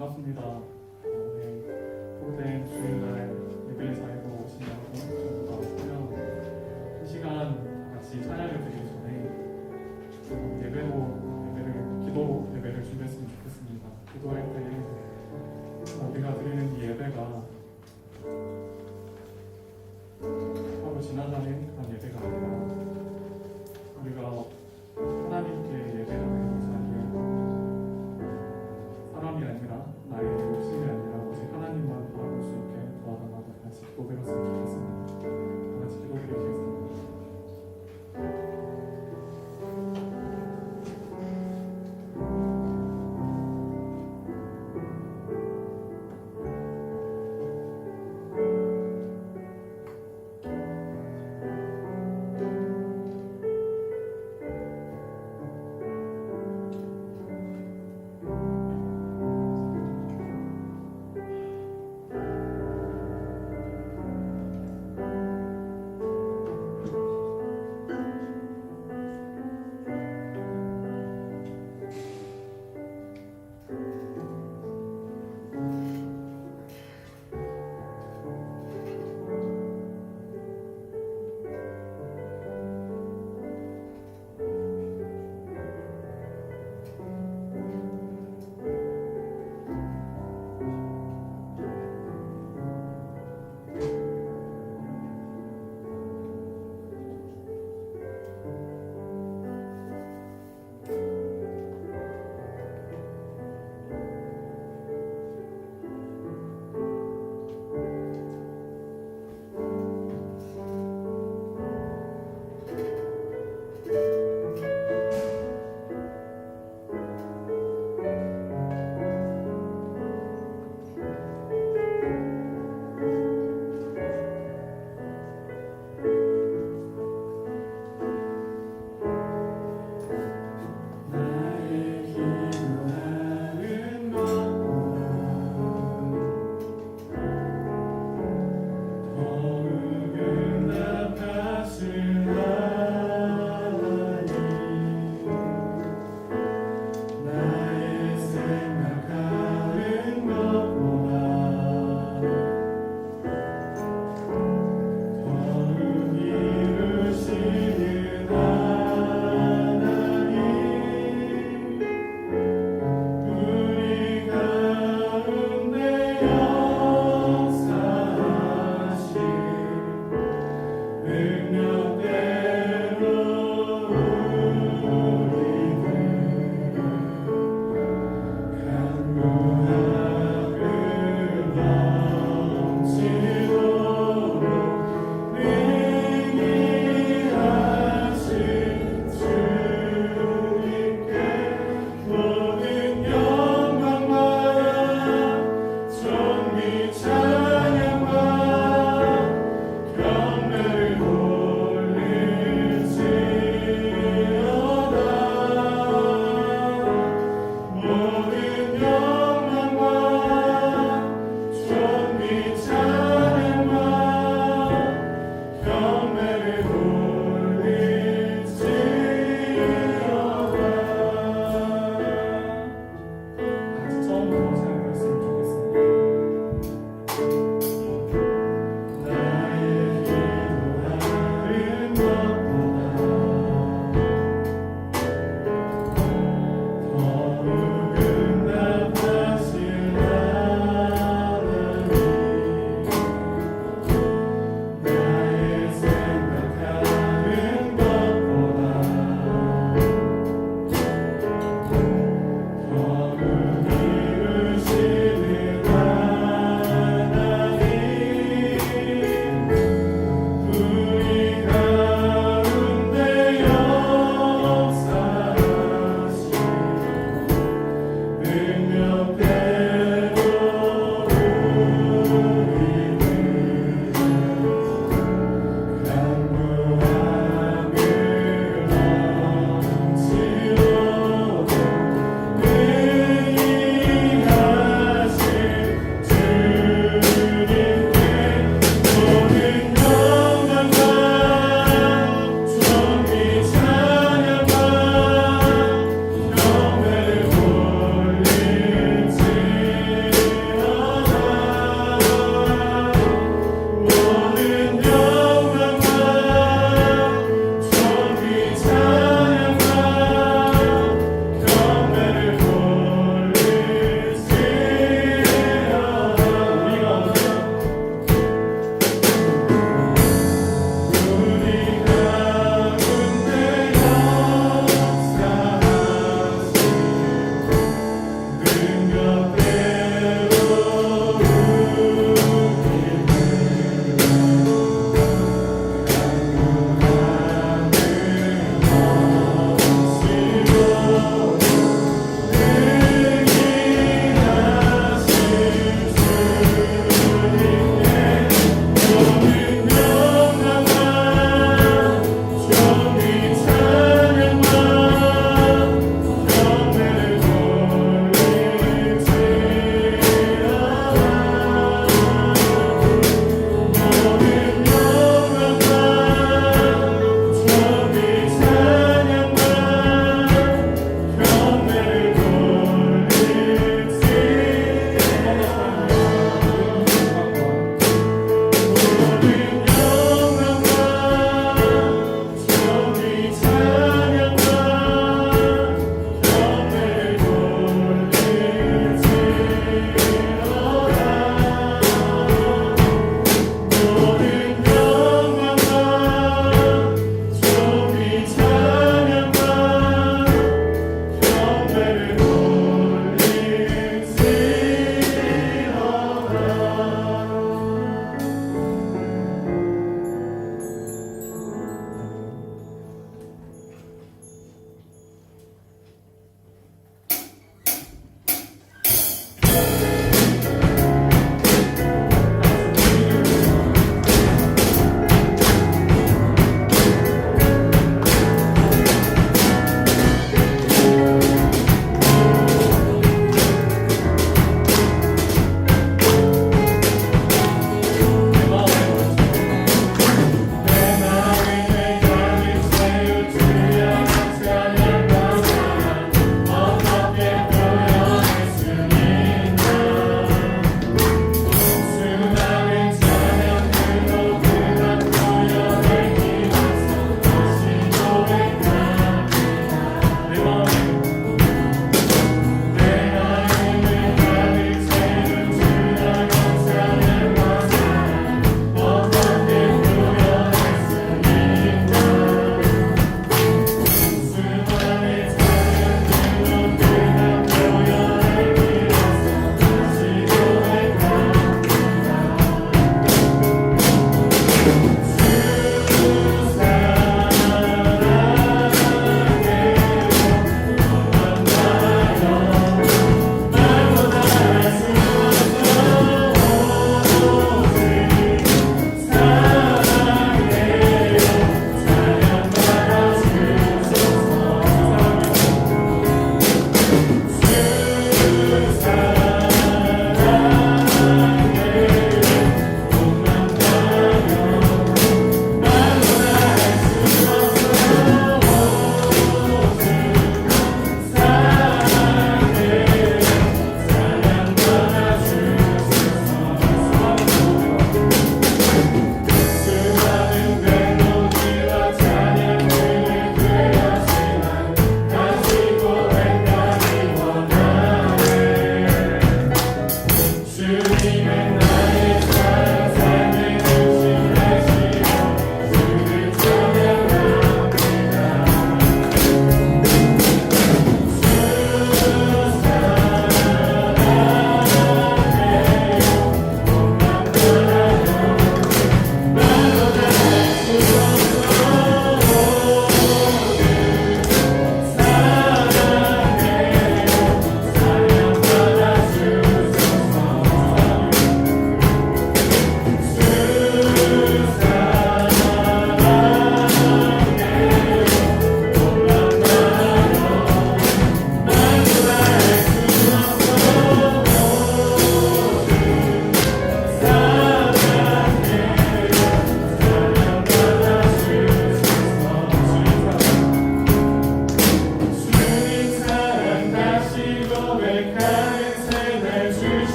반갑습니다. 오늘 복된 주일날 예배 자리로 오신 여러분 전부 다 환영합니다. 이 시간 다 같이 찬양을 드리기 전에 기도로 예배를 준비했으면 좋겠습니다. 기도할 때 우리가 드리는 이 예배가 하루 지나가는 그런 예배가 아니라 우리가 하나님께 예배하는 이 자리에 사람이 아니라 나의 욕심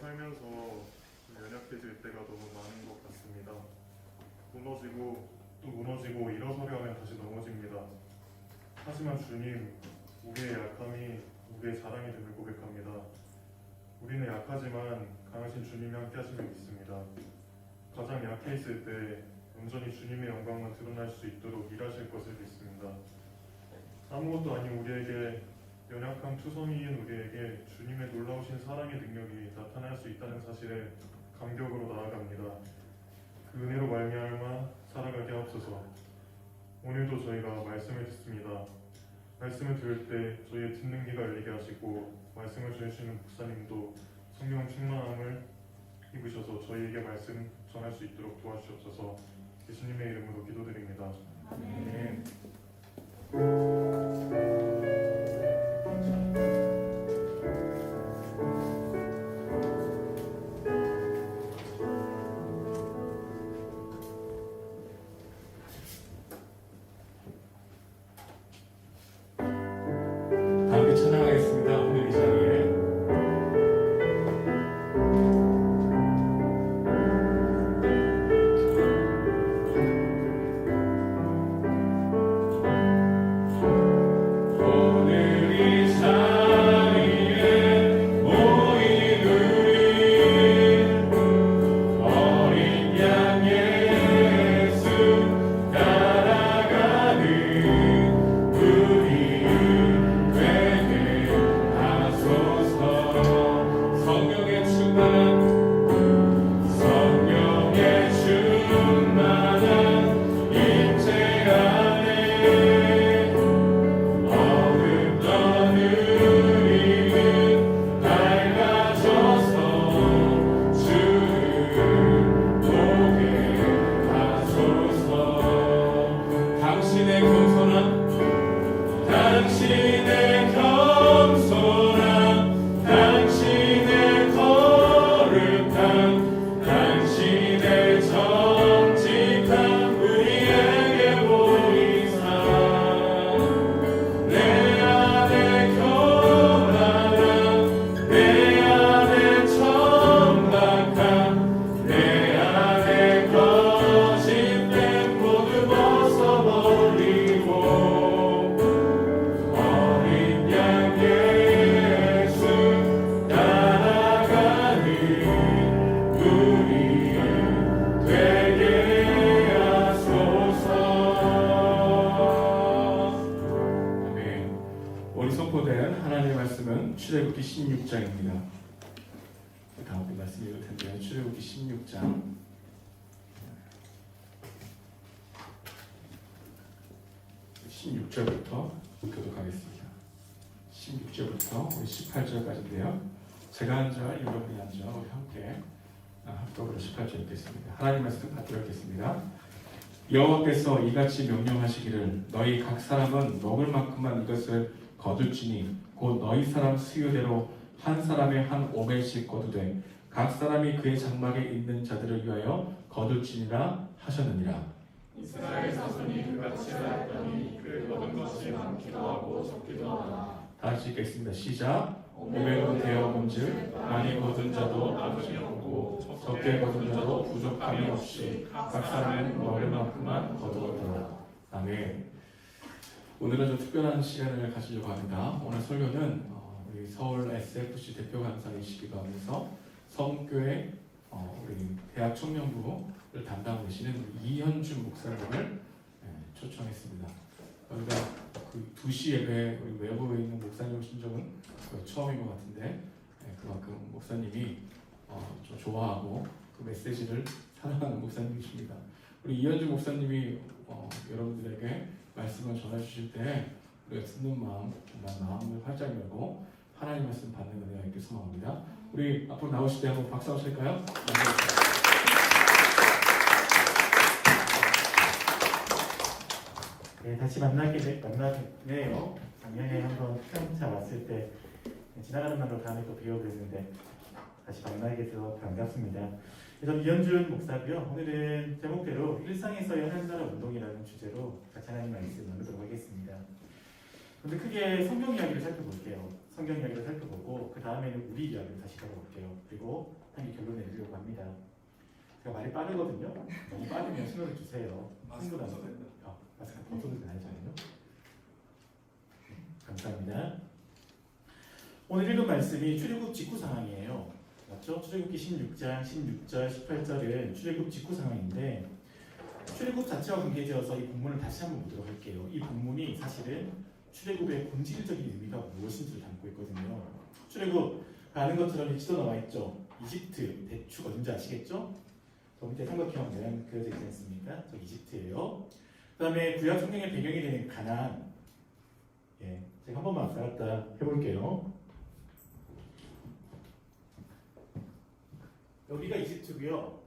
살면서 연약해질 때가 너무 많은 것 같습니다. 무너지고 또 무너지고 일어서려 하면 다시 넘어집니다. 하지만 주님, 우리의 약함이 우리의 자랑이 됨을 고백합니다. 우리는 약하지만 강하신 주님이 함께 하심을 믿습니다. 가장 약해 있을 때 온전히 주님의 영광만 드러날 수 있도록 일하실 것을 믿습니다. 아무것도 아닌 우리에게, 연약한 투성이인 우리에게 주님의 놀라우신 사랑의 능력이 나타날 수 있다는 사실에 감격으로 나아갑니다. 그 은혜로 말미암아 살아가게 하옵소서. 오늘도 저희가 말씀을 듣습니다. 말씀을 들을 때 저희의 듣는 귀가 열리게 하시고, 말씀을 주시는 목사님도 성령 충만함을 입으셔서 저희에게 말씀 전할 수 있도록 도와주옵소서. 예수님의 이름으로 기도드립니다. 아멘. 함께 찬양하겠습니다. 오늘 이 자리에 출애굽기 16장입니다. 다음 말씀이 올 텐데요. 출애굽기 16장 16절부터 교독하겠습니다. 16절부터 우리 18절까지인데요. 제가 한 절, 여러분이 한 절, 우리 함께 합독으로 18절 읽겠습니다. 하나님 말씀 받들어 읽겠습니다. 여호와께서 이같이 명령하시기를 너희 각 사람은 먹을 만큼만 이것을 거둘지니 곧 너희 사람 수요대로 한 사람의 한 오멜씩 거두되 각 사람이 그의 장막에 있는 자들을 위하여 거둘지니라 하셨느니라. 이스라엘 자손이 그같이 하였더니 그 거둔 것이 많기도 하고 적기도 하다. 다시 읽겠습니다. 시작. 오멜로 되어 본즉 많이 거둔 자도 나중에 없고 적게 거둔 자도 부족함이 없이 각 사람은 먹을 만큼만 거두었더라. 아멘. 오늘은 좀 특별한 시간을 가지려고 합니다. 오늘 설교는 우리 서울 SFC 대표 강사이시기도 하면서 성교회 우리 대학 청년부를 담당하고 계시는 이현준 목사님을 초청했습니다. 우리가 그 2시 예배 우리 외부에 있는 목사님 오신 적은 거의 처음인 것 같은데 그만큼 목사님이 좀 좋아하고 그 메시지를 사랑하는 목사님이십니다. 우리 이현준 목사님이 여러분들에게 말씀을 전해 주실 때 우리가 듣는 마음, 정말 마음을 활짝 열고 하나님 말씀 받는 은혜가 있길 소망합니다. 우리 앞으로 나오실 때 한번 박수 하실까요? 네, 다시 만나네요. 작년에 한번 평차 왔을 때 지나가는 말로 다음에 또 배워뵀는데 다시 만나게 돼서 반갑습니다. 저는 이현준 목사고요. 오늘은 제목대로 일상에서의 하나님 나라 운동이라는 주제로 같이 하나님 말씀 나누도록 하겠습니다. 근데 크게 성경 이야기를 살펴볼게요. 성경 이야기를 살펴보고 그 다음에는 우리 이야기를 다시 다뤄볼게요. 그리고 한 개 결론 내리려고 합니다. 제가 말이 빠르거든요. 너무 빠르면 신호를 주세요. 마스크 친구들. 벗어도 된다. 마스크 벗어도 되나요, 저는요? 감사합니다. 오늘 읽은 말씀이 출애굽 직후 상황이에요. 맞죠? 출애굽기 16장, 16절, 18절은 출애굽 직후 상황인데 출애굽 자체와 관계지어서 이 본문을 다시 한번 보도록 할게요. 이 본문이 사실은 출애굽의 본질적인 의미가 무엇인지를 담고 있거든요. 출애굽 아는 것처럼 위치도 나와 있죠. 이집트 대축 어딘지 아시겠죠? 저 밑에 삼각형 모양 그려져 있지 않습니까? 저 이집트예요. 그 다음에 구약 성경의 배경이 되는 가나안. 예, 제가 한 번만 왔다 갔다 해볼게요. 여기가 이집트고요.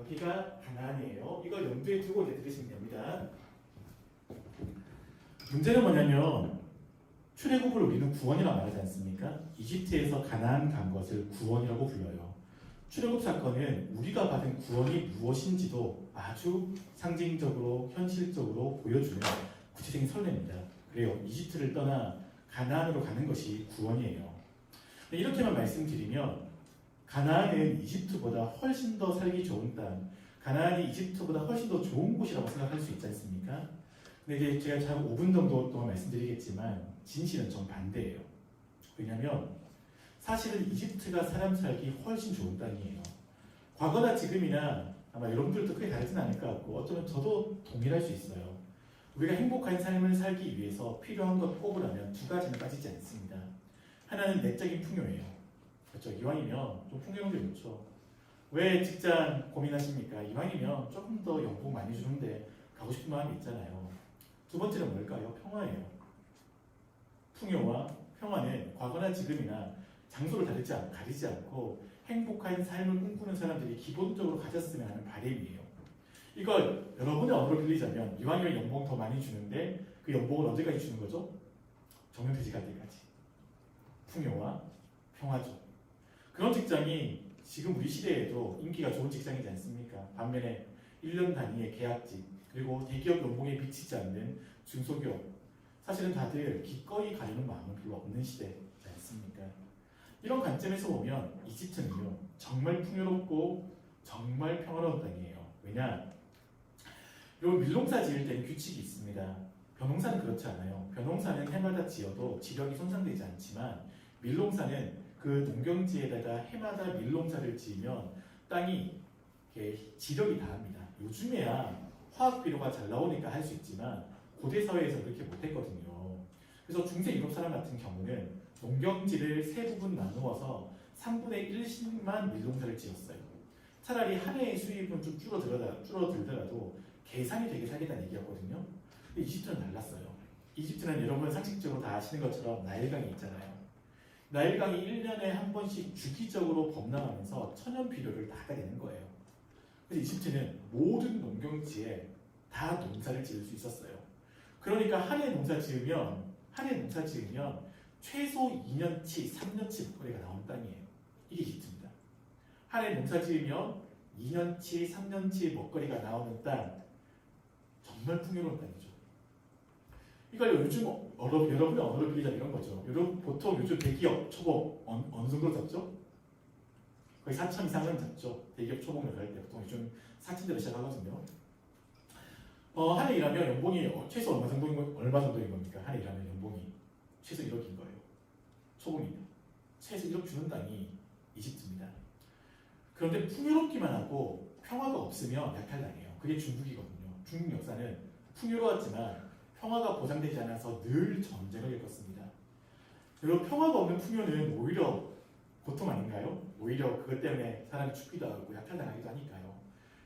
여기가 가나안이에요. 이걸 염두에 두고 이제 들으시면 됩니다. 문제는 뭐냐면 출애굽을 우리는 구원이라고 말하지 않습니까? 이집트에서 가나안 간 것을 구원이라고 불러요. 출애굽 사건은 우리가 받은 구원이 무엇인지도 아주 상징적으로 현실적으로 보여주는 구체적인 설례입니다. 그래요. 이집트를 떠나 가나안으로 가는 것이 구원이에요. 이렇게만 말씀드리면 가나안은 이집트보다 훨씬 더 살기 좋은 땅, 가나안이 이집트보다 훨씬 더 좋은 곳이라고 생각할 수 있지 않습니까? 근데 이제 제가 한 5분 정도 동안 말씀드리겠지만 진실은 정반대예요. 왜냐하면 사실은 이집트가 사람 살기 훨씬 좋은 땅이에요. 과거나 지금이나 아마 여러분들도 크게 다르진 않을 것 같고 어쩌면 저도 동일할 수 있어요. 우리가 행복한 삶을 살기 위해서 필요한 것 꼽으라면 두 가지는 빠지지 않습니다. 하나는 내적인 풍요예요. 그렇죠. 이왕이면 좀 풍요로운 게 좋죠. 왜 직장 고민하십니까? 이왕이면 조금 더 연봉 많이 주는데 가고 싶은 마음이 있잖아요. 두 번째는 뭘까요? 평화예요. 풍요와 평화는 과거나 지금이나 장소를 가리지 않고 행복한 삶을 꿈꾸는 사람들이 기본적으로 가졌으면 하는 바람이에요. 이걸 여러분의 언어로 빌리자면 이왕이면 연봉 더 많이 주는데 그 연봉을 언제까지 주는 거죠? 정년퇴직할 때까지. 풍요와 평화죠. 그런 직장이 지금 우리 시대에도 인기가 좋은 직장이지 않습니까? 반면에 1년 단위의 계약직 그리고 대기업 연봉에 미치지 않는 중소기업 사실은 다들 기꺼이 가려는 마음은 별로 없는 시대지 않습니까? 이런 관점에서 보면 이집트는요 정말 풍요롭고 정말 평화로운 땅이에요. 왜냐? 여러분 밀농사 지을 때는 규칙이 있습니다. 벼농사는 그렇지 않아요. 벼농사는 해마다 지어도 지력이 손상되지 않지만 밀농사는 그 농경지에다가 해마다 밀농사를 지으면 땅이 이렇게 지력이 다합니다. 요즘에야 화학 비료가 잘 나오니까 할 수 있지만 고대 사회에서 그렇게 못했거든요. 그래서 중세 유럽 사람 같은 경우는 농경지를 세 부분 나누어서 3분의 1씩만 밀농사를 지었어요. 차라리 한 해의 수입은 좀 줄어들더라도 계산이 되게 살겠다는 얘기였거든요. 근데 이집트는 달랐어요. 이집트는 여러분 상식적으로 다 아시는 것처럼 나일강이 있잖아요. 나일강이 1년에 한 번씩 주기적으로 범람하면서 천연 비료를 다 하게 되는 거예요. 그래서 이집트는 모든 농경지에 다 농사를 지을 수 있었어요. 그러니까 한 해 농사 지으면 최소 2년치, 3년치 먹거리가 나오는 땅이에요. 이게 이집트입니다. 한 해 농사 지으면 2년치, 3년치 먹거리가 나오는 땅, 정말 풍요로운 땅이죠. 이걸 요즘 여러분의 언어로 빌리자면 이런 거죠. 여러분 보통 요즘 대기업 초봉 어느 정도 잡죠? 거의 4천 이상은 잡죠. 대기업 초봉을 갈 때 보통 요즘 4천대로 시작하거든요. 한 해 일하면 연봉이 최소 얼마 정도인 겁니까? 한 해 일하면 연봉이 최소 1억인 거예요. 초봉입니다. 최소 1억 주는 땅이 이집트입니다. 그런데 풍요롭기만 하고 평화가 없으면 약탈당해요. 그게 중국이거든요. 중국 역사는 풍요로웠지만 평화가 보장되지 않아서 늘 전쟁을 겪었습니다. 여러분 평화가 없는 풍요는 오히려 고통 아닌가요? 오히려 그것 때문에 사람이 죽기도 하고 약탈당하기도 하니까요.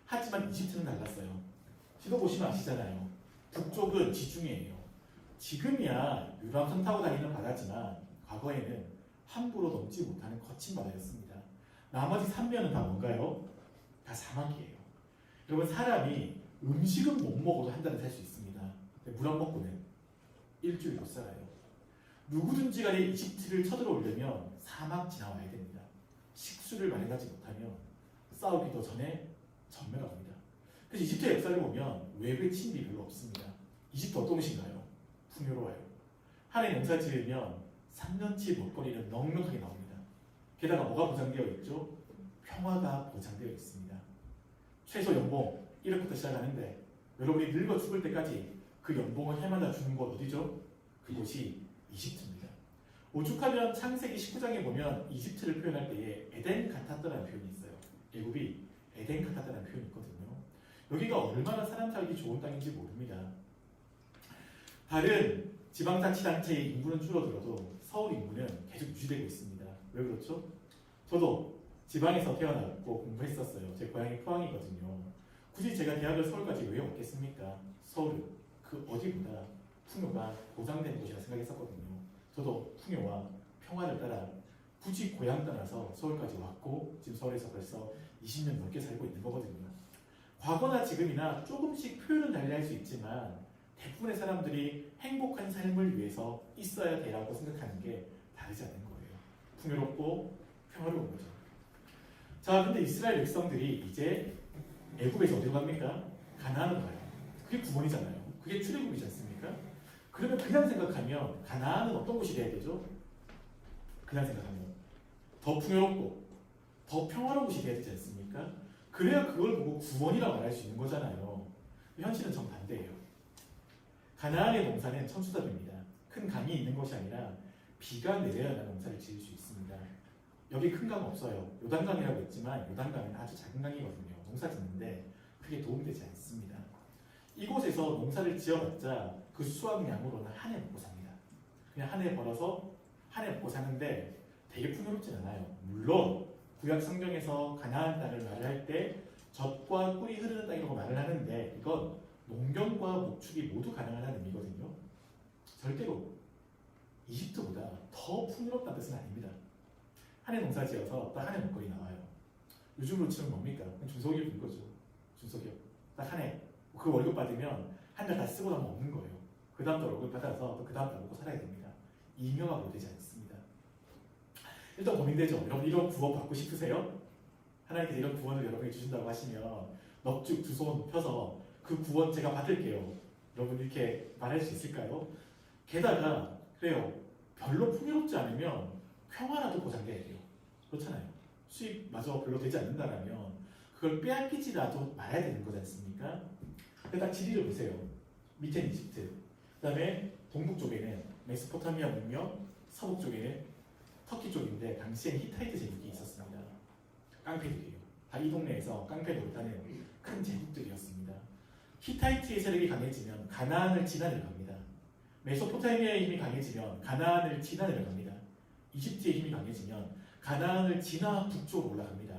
하지만 이집트는 달랐어요. 지도 보시면 아시잖아요. 북쪽은 지중해예요. 지금이야 유람선 타고 다니는 바다지만 과거에는 함부로 넘지 못하는 거친 바다였습니다. 나머지 3면은 다 뭔가요? 다 사막이에요. 여러분 사람이 음식은 못 먹어도 한 달은 살 수 있습니다. 물 안 먹고는 일주일 못 살아요. 누구든지 간에 이집트를 쳐들어오려면 사막 지나와야 됩니다. 식수를 마련하지 못하면 싸우기도 전에 전멸합니다. 그래서 이집트의 역사를 보면 외부의 침입이 별로 없습니다. 이집트 어떤 곳인가요? 풍요로워요. 한 해 농사 지으면 3년치 먹거리는 넉넉하게 나옵니다. 게다가 뭐가 보장되어 있죠? 평화가 보장되어 있습니다. 최소 연봉 1억부터 시작하는데 여러분이 늙어 죽을 때까지 그 연봉을 해마다 주는 곳 어디죠? 그곳이 이집트입니다. 오죽하면 창세기 19장에 보면 이집트를 표현할 때에 에덴 같았다라는 표현이 있어요. 애굽이 에덴 같았다는 표현이 있거든요. 여기가 얼마나 사람 살기 좋은 땅인지 모릅니다. 다른 지방자치단체의 인구는 줄어들어도 서울 인구는 계속 유지되고 있습니다. 왜 그렇죠? 저도 지방에서 태어났고 공부했었어요. 제 고향이 포항이거든요. 굳이 제가 대학을 서울까지 왜 왔겠습니까? 서울은 그 어디보다 풍요가 보장되는 곳이라 생각했었거든요. 저도 풍요와 평화를 따라 굳이 고향 떠나서 서울까지 왔고 지금 서울에서 벌써 20년 넘게 살고 있는 거거든요. 과거나 지금이나 조금씩 표현은 달리할 수 있지만 대부분의 사람들이 행복한 삶을 위해서 있어야 되라고 생각하는 게 다르지 않는 거예요. 풍요롭고 평화로운 거죠. 자, 근데 이스라엘 백성들이 이제 애굽에서 어디로 갑니까? 가나안으로 가요. 그게 구원이잖아요. 그게 출애굽이지 않습니까? 그러면 그냥 생각하면 가나안은 어떤 곳이 돼야 되죠? 그냥 생각하면 더 풍요롭고 더 평화로운 곳이 돼야 되지 않습니까? 그래야 그걸 보고 구원이라고 말할 수 있는 거잖아요. 현실은 정반대예요. 가나안의 농사는 천수답입니다. 큰 강이 있는 것이 아니라 비가 내려야만 농사를 지을 수 있습니다. 여기 큰 강 없어요. 요단강이라고 했지만 요단강은 아주 작은 강이거든요. 농사 짓는데 그게 도움되지 않습니다. 이곳에서 농사를 지어봤자 그 수확량으로는 한 해 먹고 삽니다. 그냥 한 해 벌어서 한 해 먹고 사는데 되게 풍요롭진 않아요. 물론 구약 성경에서 가나안 땅을 말을 할 때 젖과 꿀이 흐르는 땅이라고 말을 하는데 이건 농경과 목축이 모두 가능하다는 의미거든요. 절대로 이집트보다 더 풍요롭다는 뜻은 아닙니다. 한 해 농사 지어서 딱 한 해 먹거리 나와요. 요즘으로 치면 뭡니까? 중소기업인 거죠. 중소기업. 딱 한 해. 그 월급 받으면 한 달 다 쓰고 나면 없는 거예요. 그 다음 달 월급 받아서 또 그 다음 달 먹고 살아야 됩니다. 이명하고 되지 않습니다. 일단 고민되죠. 여러분 이런 구원 받고 싶으세요? 하나님께서 이런 구원을 여러분에게 주신다고 하시면 넉죽 두 손 펴서 그 구원 제가 받을게요. 여러분 이렇게 말할 수 있을까요? 게다가 그래요. 별로 풍요롭지 않으면 평화라도 보장돼야 돼요. 그렇잖아요. 수입마저 별로 되지 않는다면 그걸 빼앗기지라도 말아야 되는 거지 않습니까? 딱 지리를 보세요. 밑에는 이집트, 그 다음에 동북 쪽에는 메소포타미아 문명, 서북 쪽에는 터키 쪽인데 당시엔 히타이트 제국이 있었습니다. 깡패들이에요. 다 이 동네에서 깡패 노릇하는 큰 제국들이었습니다. 히타이트의 세력이 강해지면 가나안을 지나 내려갑니다. 메소포타미아의 힘이 강해지면 가나안을 지나 내려갑니다. 이집트의 힘이 강해지면 가나안을 지나 북쪽으로 올라갑니다.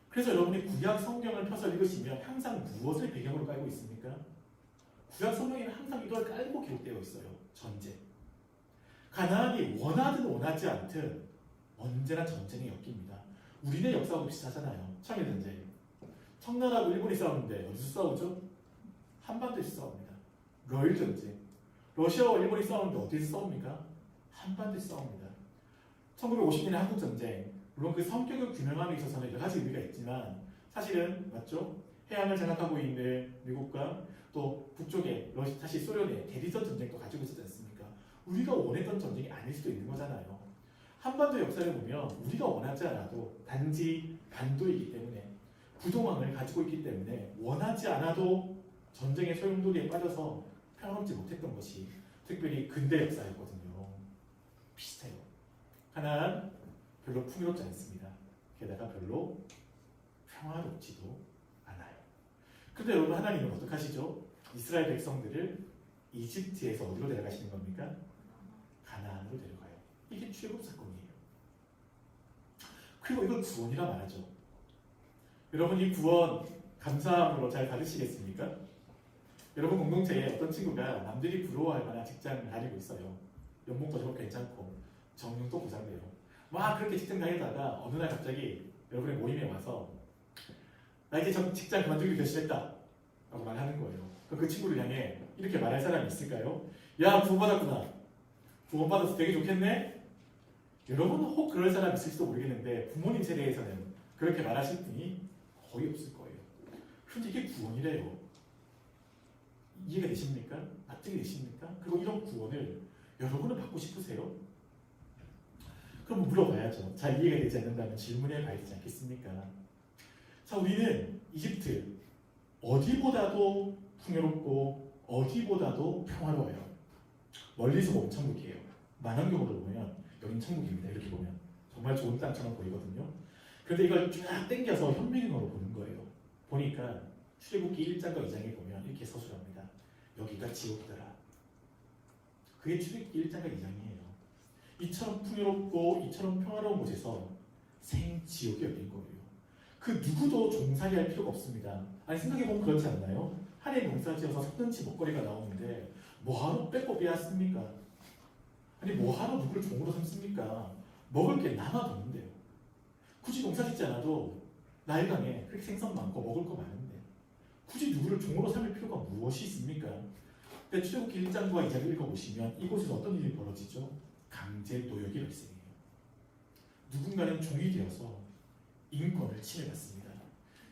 그래서 여러분이 구약 성경을 펴서 읽으시면 항상 무엇을 배경으로 깔고 있습니까? 구약 성경에는 항상 이걸 깔고 기록되어 있어요. 전쟁. 가나안이 원하든 원하지 않든 언제나 전쟁이 엮입니다. 우리네 역사하고 비슷하잖아요. 청일전쟁. 청나라하고 일본이 싸우는데 어디서 싸우죠? 한반도에서 싸웁니다. 러일전쟁. 러시아와 일본이 싸우는데 어디서 싸웁니까? 한반도에서 싸웁니다. 1950년의 한국전쟁. 물론 그 성격을 규명함에 있어서는 여러 가지 의미가 있지만 사실은 맞죠? 해양을 장악하고 있는 미국과 또 북쪽에 다시 소련의 대리전 전쟁도 가지고 있었지 않습니까? 우리가 원했던 전쟁이 아닐 수도 있는 거잖아요. 한반도 역사를 보면 우리가 원하지 않아도 단지 반도이기 때문에 부동항을 가지고 있기 때문에 원하지 않아도 전쟁의 소용돌이에 빠져서 평화롭지 못했던 것이 특별히 근대 역사였거든요. 비슷해요. 하나는 별로 풍요롭지 않습니다. 게다가 별로 평화롭지도 않아요. 그런데 여러분 하나님은 어떻게 하시죠? 이스라엘 백성들을 이집트에서 어디로 데려가시는 겁니까? 가나안으로 데려가요. 이게 출애굽 사건이에요. 그리고 이걸 구원이라 말하죠. 여러분 이 구원 감사함으로 잘 받으시겠습니까? 여러분 공동체에 어떤 친구가 남들이 부러워할 만한 직장을 다니고 있어요. 연봉도 제법 괜찮고 정년도 보장돼요. 막 그렇게 직장 다니다가 어느 날 갑자기 여러분의 모임에 와서 나 이제 직장 그만두기 결심했다 라고 말하는 거예요. 그럼 그 친구를 향해 이렇게 말할 사람이 있을까요? 야 구원받았구나. 구원받아서 되게 좋겠네? 여러분은 혹 그럴 사람이 있을지도 모르겠는데 부모님 세대에서는 그렇게 말하실 분이 거의 없을 거예요. 그런데 이게 구원이래요. 이해가 되십니까? 납득이 되십니까? 그리고 이런 구원을 여러분은 받고 싶으세요? 그럼 물어봐야죠. 잘 이해가 되지 않는다면 질문해 봐야 되지 않겠습니까? 자, 우리는 이집트 어디보다도 풍요롭고 어디보다도 평화로워요. 멀리서 보면 천국이에요. 망원경으로 보면 여긴 천국입니다. 이렇게 보면 정말 좋은 땅처럼 보이거든요. 그런데 이걸 쫙 당겨서 현미경으로 보는 거예요. 보니까 출애굽기 1장과 2장에 보면 이렇게 서술합니다. 여기가 지옥이더라. 그게 출애굽기 1장과 2장이에요. 이처럼 풍요롭고 이처럼 평화로운 곳에서 생지옥이 열린 거예요. 그 누구도 종살이 할 필요가 없습니다. 아니 생각해보면 그렇지 않나요? 한 해 농사지어서 섭든지 먹거리가 나오는데 뭐하러 빼꼼 빼앗습니까? 아니 뭐하러 누구를 종으로 삼습니까? 먹을 게 남아도는데요. 굳이 농사짓지 않아도 나일강에 그렇게 생선 많고 먹을 거 많은데 굳이 누구를 종으로 삼을 필요가 무엇이 있습니까? 근데 출애굽기 1장과 2장을 읽어보시면 이곳에서 어떤 일이 벌어지죠? 강제 노역이 발생해요. 누군가는 종이 되어서 인권을 침해받습니다.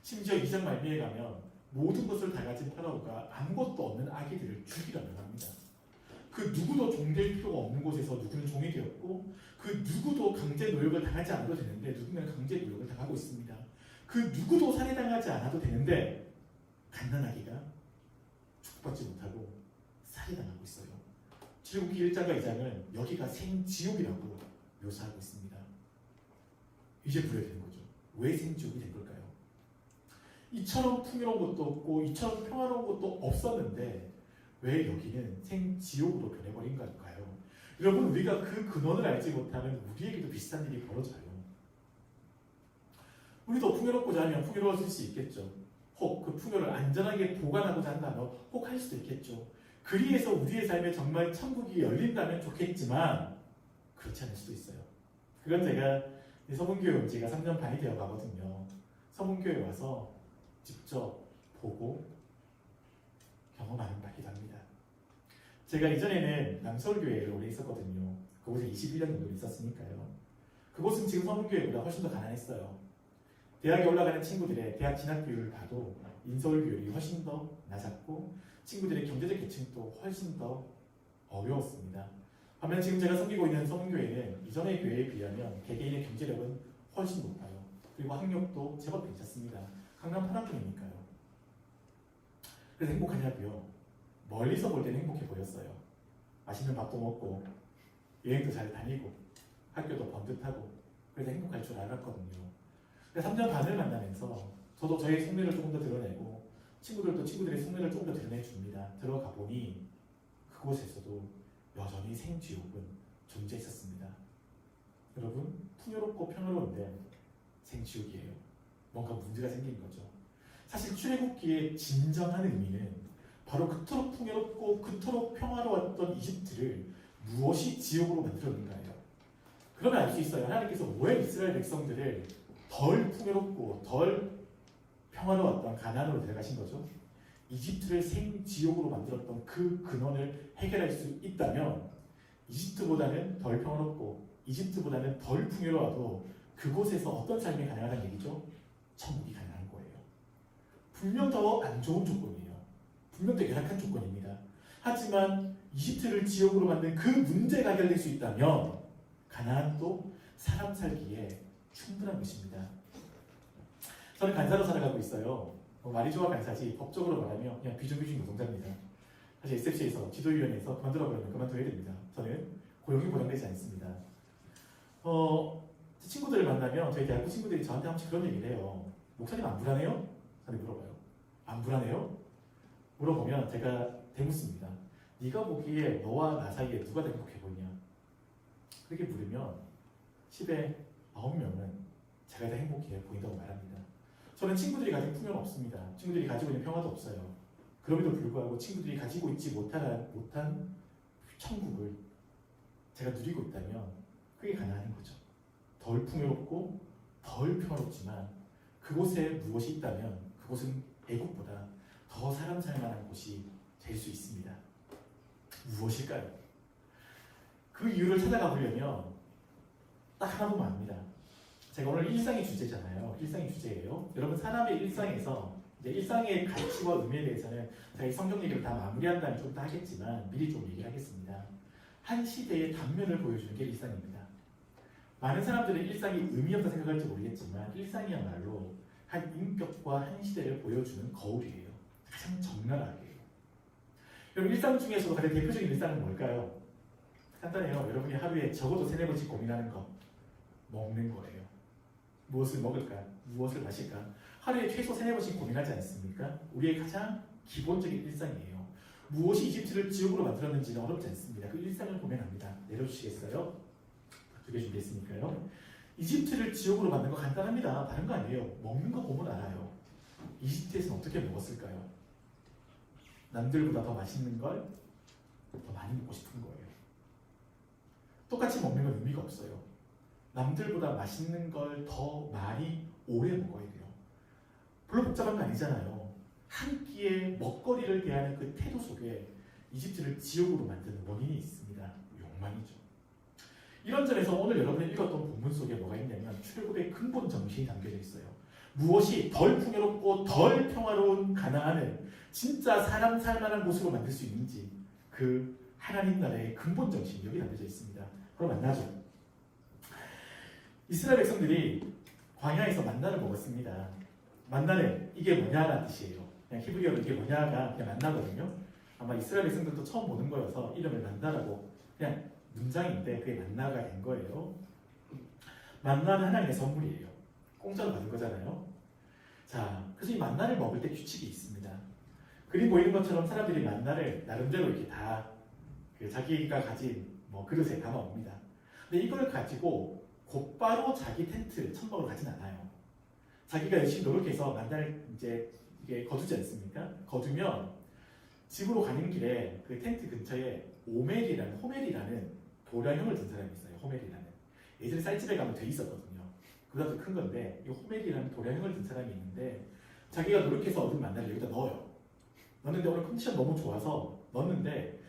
심지어 2장 말미에 가면 모든 것을 다 가진 파라오가 아무것도 없는 아기들을 죽이라 명합니다. 그 누구도 종될 필요가 없는 곳에서 누구는 종이 되었고 그 누구도 강제 노역을 당하지 않아도 되는데 누군가는 강제 노역을 당하고 있습니다. 그 누구도 살해당하지 않아도 되는데 갓난아기가 축복받지 못하고 살해당하고 있어요. 출애굽기 1장과 2장은 여기가 생지옥이라고 묘사하고 있습니다. 이제 부여되는 거죠. 왜 생지옥이 된 걸까요? 이처럼 풍요로운 것도 없고 이처럼 평화로운 것도 없었는데 왜 여기는 생지옥으로 변해버린 걸까요? 여러분 우리가 그 근원을 알지 못하면 우리에게도 비슷한 일이 벌어져요. 우리도 풍요롭고자 하면 풍요로워질 수 있겠죠. 혹 그 풍요를 안전하게 보관하고자 한다면 혹 할 수도 있겠죠. 그리해서 우리의 삶에 정말 천국이 열린다면 좋겠지만 그렇지 않을 수도 있어요. 그건 제가 서문교회 온 지가 3년 반이 되어 가거든요. 서문교회 와서 직접 보고 경험하는 바이기도 합니다. 제가 이전에는 남서울교회를 오래 있었거든요. 그곳에 21년 정도 있었으니까요. 그곳은 지금 서문교회보다 훨씬 더 가난했어요. 대학에 올라가는 친구들의 대학 진학 비율을 봐도 인서울 비율이 훨씬 더 낮았고 친구들의 경제적 계층도 훨씬 더 어려웠습니다. 반면 지금 제가 섬기고 있는 서문교회는 이전의 교회에 비하면 개개인의 경제력은 훨씬 높아요. 그리고 학력도 제법 괜찮습니다. 강남 8학년이니까요. 그래서 행복하냐고요? 멀리서 볼 때는 행복해 보였어요. 맛있는 밥도 먹고 여행도 잘 다니고 학교도 번듯하고 그래서 행복할 줄 알았거든요. 3년 반을 만나면서 저도 저의 속내를 조금 더 드러내고 친구들도 친구들의 속내를 조금 더 드러내줍니다. 들어가 보니 그곳에서도 여전히 생지옥은 존재했었습니다. 여러분 풍요롭고 평화로운데 생지옥이에요. 뭔가 문제가 생긴 거죠. 사실 출애굽기의 진정한 의미는 바로 그토록 풍요롭고 그토록 평화로웠던 이집트를 무엇이 지옥으로 만들었는가요? 그러면 알 수 있어요. 하나님께서 왜 이스라엘 백성들을 덜 풍요롭고 덜 평화로웠던 가나안으로 데려가신 거죠. 이집트를 생지옥으로 만들었던 그 근원을 해결할 수 있다면 이집트보다는 덜 평화롭고 이집트보다는 덜 풍요로워도 그곳에서 어떤 삶이 가능하다는 얘기죠? 천국이 가능한 거예요. 분명 더 안 좋은 조건이에요. 분명 더 열악한 조건입니다. 하지만 이집트를 지옥으로 만든 그 문제가 해결될 수 있다면 가나안도 사람 살기에 충분한 것입니다. 저는 간사로 살아가고 있어요. 말이 좋아 간사지 법적으로 말하면 그냥 비정규직 노동자입니다. 사실 SFC에서 지도위원회에서 그만두라고 그만둬야 됩니다. 저는 고용이 보장되지 않습니다. 제 친구들을 만나면 저희 대학교 친구들이 저한테 한 번씩 그런 얘기를 해요. 목사님 안 불안해요? 저한테 물어봐요. 안 불안해요? 물어보면 제가 대묻습니다. 네가 보기에 너와 나 사이에 누가 더 행복해 보이냐? 그렇게 물으면 10에 9명은 제가 더 행복해 보인다고 말합니다. 저는 친구들이 가진 풍요는 없습니다. 친구들이 가지고 있는 평화도 없어요. 그럼에도 불구하고 친구들이 가지고 있지 못한 천국을 제가 누리고 있다면 그게 가능한 거죠. 덜 풍요롭고 덜 평화롭지만 그곳에 무엇이 있다면 그곳은 애국보다 더 사람 살만한 곳이 될 수 있습니다. 무엇일까요? 그 이유를 찾아가 보려면 딱 하나만 압니다. 제가 오늘 일상의 주제잖아요. 일상의 주제예요. 여러분 사람의 일상에서 이제 일상의 가치와 의미에 대해서는 제가 이 성경 얘기를 다 마무리한 다음에 좀 더 하겠지만 미리 좀 얘기를 하겠습니다. 한 시대의 단면을 보여주는 게 일상입니다. 많은 사람들은 일상이 의미 없다 생각할지 모르겠지만 일상이야말로 한 인격과 한 시대를 보여주는 거울이에요. 가장 적나라하게. 여러분 일상 중에서도 가장 대표적인 일상은 뭘까요? 간단해요. 여러분이 하루에 적어도 3-4번씩 고민하는 거 먹는 거예요. 무엇을 먹을까? 무엇을 마실까? 하루에 최소 3-4번씩 고민하지 않습니까? 우리의 가장 기본적인 일상이에요. 무엇이 이집트를 지옥으로 만들었는지는 어렵지 않습니다. 그 일상을 보면 압니다. 내려주시겠어요? 2개 준비했으니까요. 이집트를 지옥으로 만든 거 간단합니다. 다른 거 아니에요. 먹는 거 보면 알아요. 이집트에서는 어떻게 먹었을까요? 남들보다 더 맛있는 걸 더 많이 먹고 싶은 거예요. 똑같이 먹는 건 의미가 없어요. 남들보다 맛있는 걸 더 많이 오래 먹어야 돼요. 별로 복잡한 거 아니잖아요. 한 끼의 먹거리를 대하는 그 태도 속에 이집트를 지옥으로 만드는 원인이 있습니다. 욕망이죠. 이런 점에서 오늘 여러분이 읽었던 본문 속에 뭐가 있냐면 출애굽의 근본 정신이 담겨져 있어요. 무엇이 덜 풍요롭고 덜 평화로운 가나안을 진짜 사람 살만한 곳으로 만들 수 있는지 그 하나님 나라의 근본 정신이 여기 담겨져 있습니다. 그럼 만나죠. 이스라엘 백성들이 광야에서 만나를 먹었습니다. 만나는 이게 뭐냐라는 뜻이에요. 그냥 히브리어로 이게 뭐냐가 그냥 만나거든요. 아마 이스라엘 백성들도 처음 보는 거여서 이름을 만나라고 그냥 문장인데 그게 만나가 된 거예요. 만나는 하나님의 선물이에요. 공짜로 받은 거잖아요. 자, 그래서 이 만나를 먹을 때 규칙이 있습니다. 그림 보이는 것처럼 사람들이 만나를 나름대로 이렇게 다 자기가 가진 그릇에 담아옵니다. 근데 이걸 가지고 곧바로 자기 텐트, 천막으로 가진 않아요. 자기가 열심히 노력해서 만나를 이제 이게 거두지 않습니까? 거두면 집으로 가는 길에 그 텐트 근처에 호멜이라는 도량형을 든 사람이 있어요. 호멜이라는. 예전에 쌀집에 가면 돼 있었거든요. 그보다 더 큰 건데 이 호멜이라는 도량형을 든 사람이 있는데 자기가 노력해서 얻은 만나를 여기다 넣어요. 넣는데 오늘 컨디션 너무 좋아서 넣었는데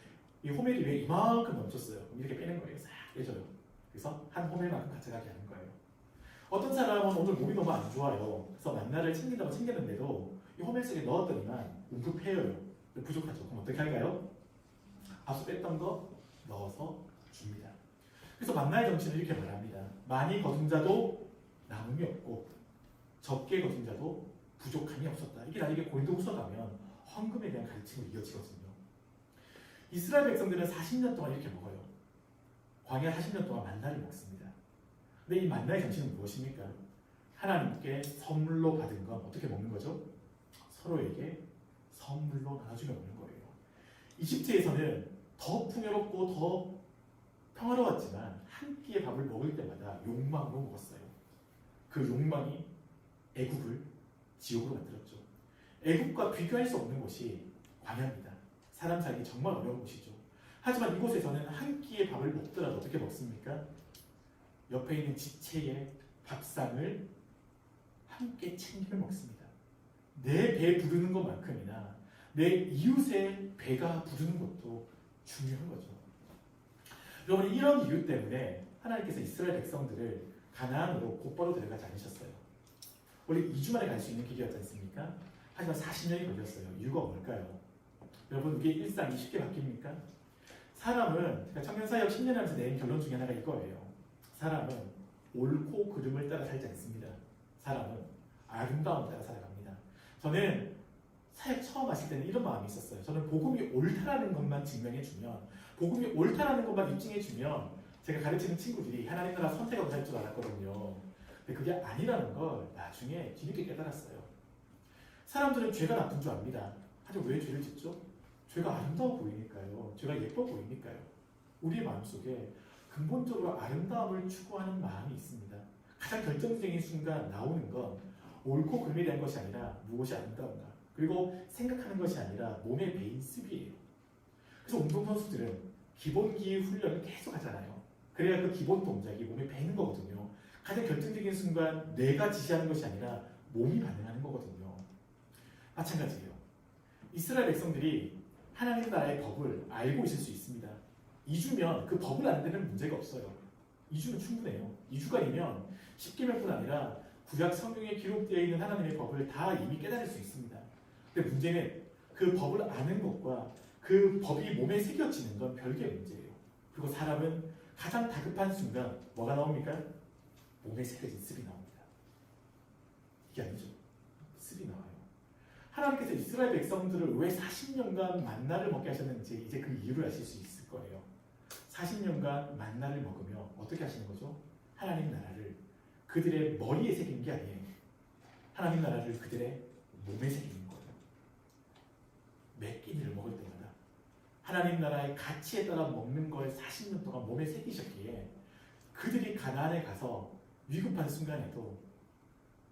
이 호멜이 왜 이만큼 넘쳤어요. 이렇게 빼는 거예요. 싹 빼줘요. 그래서 한 호멜만큼 가져가게 하는 거예요. 어떤 사람은 오늘 몸이 너무 안 좋아요. 그래서 만나를 챙긴다고 챙겼는데도 이 호멜 속에 넣었더니만 움푹패여요. 부족하죠. 그럼 어떻게 할까요? 앞서 뺐던 거 넣어서 줍니다. 그래서 만나의 정신을 이렇게 말합니다. 많이 거둔 자도 남음이 없고 적게 거둔 자도 부족함이 없었다. 이게 나중에 고린도후서 가면 헌금에 대한 가르침으로 이어지거든요. 이스라엘 백성들은 40년 동안 이렇게 먹어요. 광야 40년 동안 만나를 먹습니다. 근데 이 만나의 정신은 무엇입니까? 하나님께 선물로 받은 건 어떻게 먹는 거죠? 서로에게 선물로 나눠주며 먹는 거예요. 이집트에서는 더 풍요롭고 더 평화로웠지만 한 끼의 밥을 먹을 때마다 욕망으로 먹었어요. 그 욕망이 애굽을 지옥으로 만들었죠. 애굽과 비교할 수 없는 곳이 광야입니다. 사람 살기 정말 어려운 곳이죠. 하지만 이곳에서는 한 끼의 밥을 먹더라도 어떻게 먹습니까? 옆에 있는 지체의 밥상을 함께 챙기며 먹습니다. 내 배 부르는 것만큼이나 내 이웃의 배가 부르는 것도 중요한 거죠. 여러분 이런 이유 때문에 하나님께서 이스라엘 백성들을 가나안으로 곧바로 데려가지 않으셨어요. 원래 2주 만에 갈 수 있는 길이었지 않습니까? 하지만 40년이 걸렸어요. 이유가 뭘까요? 여러분 이게 일상이 쉽게 바뀝니까? 사람은 제가 청년사역 10년 하면서 낸 결론 중에 하나가 이거예요. 사람은 옳고 그름을 따라 살지 않습니다. 사람은 아름다움을 따라 살아갑니다. 저는 사역 처음 하실 때는 이런 마음이 있었어요. 저는 복음이 옳다라는 것만 증명해주면, 복음이 옳다라는 것만 입증해주면 제가 가르치는 친구들이 하나님 나라 선택하고 살 줄 알았거든요. 근데 그게 아니라는 걸 나중에 뒤늦게 깨달았어요. 사람들은 죄가 나쁜 줄 압니다. 하지만 왜 죄를 짓죠? 죄가 아름다워 보이니까요. 죄가 예뻐 보이니까요. 우리의 마음속에 근본적으로 아름다움을 추구하는 마음이 있습니다. 가장 결정적인 순간 나오는 건 옳고 그름에 대한 것이 아니라 무엇이 아름다운가, 그리고 생각하는 것이 아니라 몸에 배인 습이에요. 그래서 운동선수들은 기본기 훈련을 계속 하잖아요. 그래야 그 기본 동작이 몸에 배이는 거거든요. 가장 결정적인 순간 뇌가 지시하는 것이 아니라 몸이 반응하는 거거든요. 마찬가지예요. 이스라엘 백성들이 하나님 나라의 법을 알고 있을 수 있습니다. 2주면 그 법을 아는 데는 문제가 없어요. 2주면 충분해요. 2주간이면 10계명뿐 아니라 구약 성경에 기록되어 있는 하나님의 법을 다 이미 깨달을 수 있습니다. 근데 문제는 그 법을 아는 것과 그 법이 몸에 새겨지는 건 별개의 문제예요. 그리고 사람은 가장 다급한 순간 뭐가 나옵니까? 몸에 새겨진 습이 나옵니다. 이게 아니죠. 습이 나와요. 하나님께서 이스라엘 백성들을 왜 40년간 만나를 먹게 하셨는지 이제 그 이유를 아실 수 있을 거예요. 40년간 만나를 먹으며 어떻게 하시는 거죠? 하나님 나라를 그들의 머리에 새기는 게 아니에요. 하나님 나라를 그들의 몸에 새기는 거예요. 매 끼니를 먹을 때마다 하나님 나라의 가치에 따라 먹는 걸 40년 동안 몸에 새기셨기에 그들이 가나안에 가서 위급한 순간에도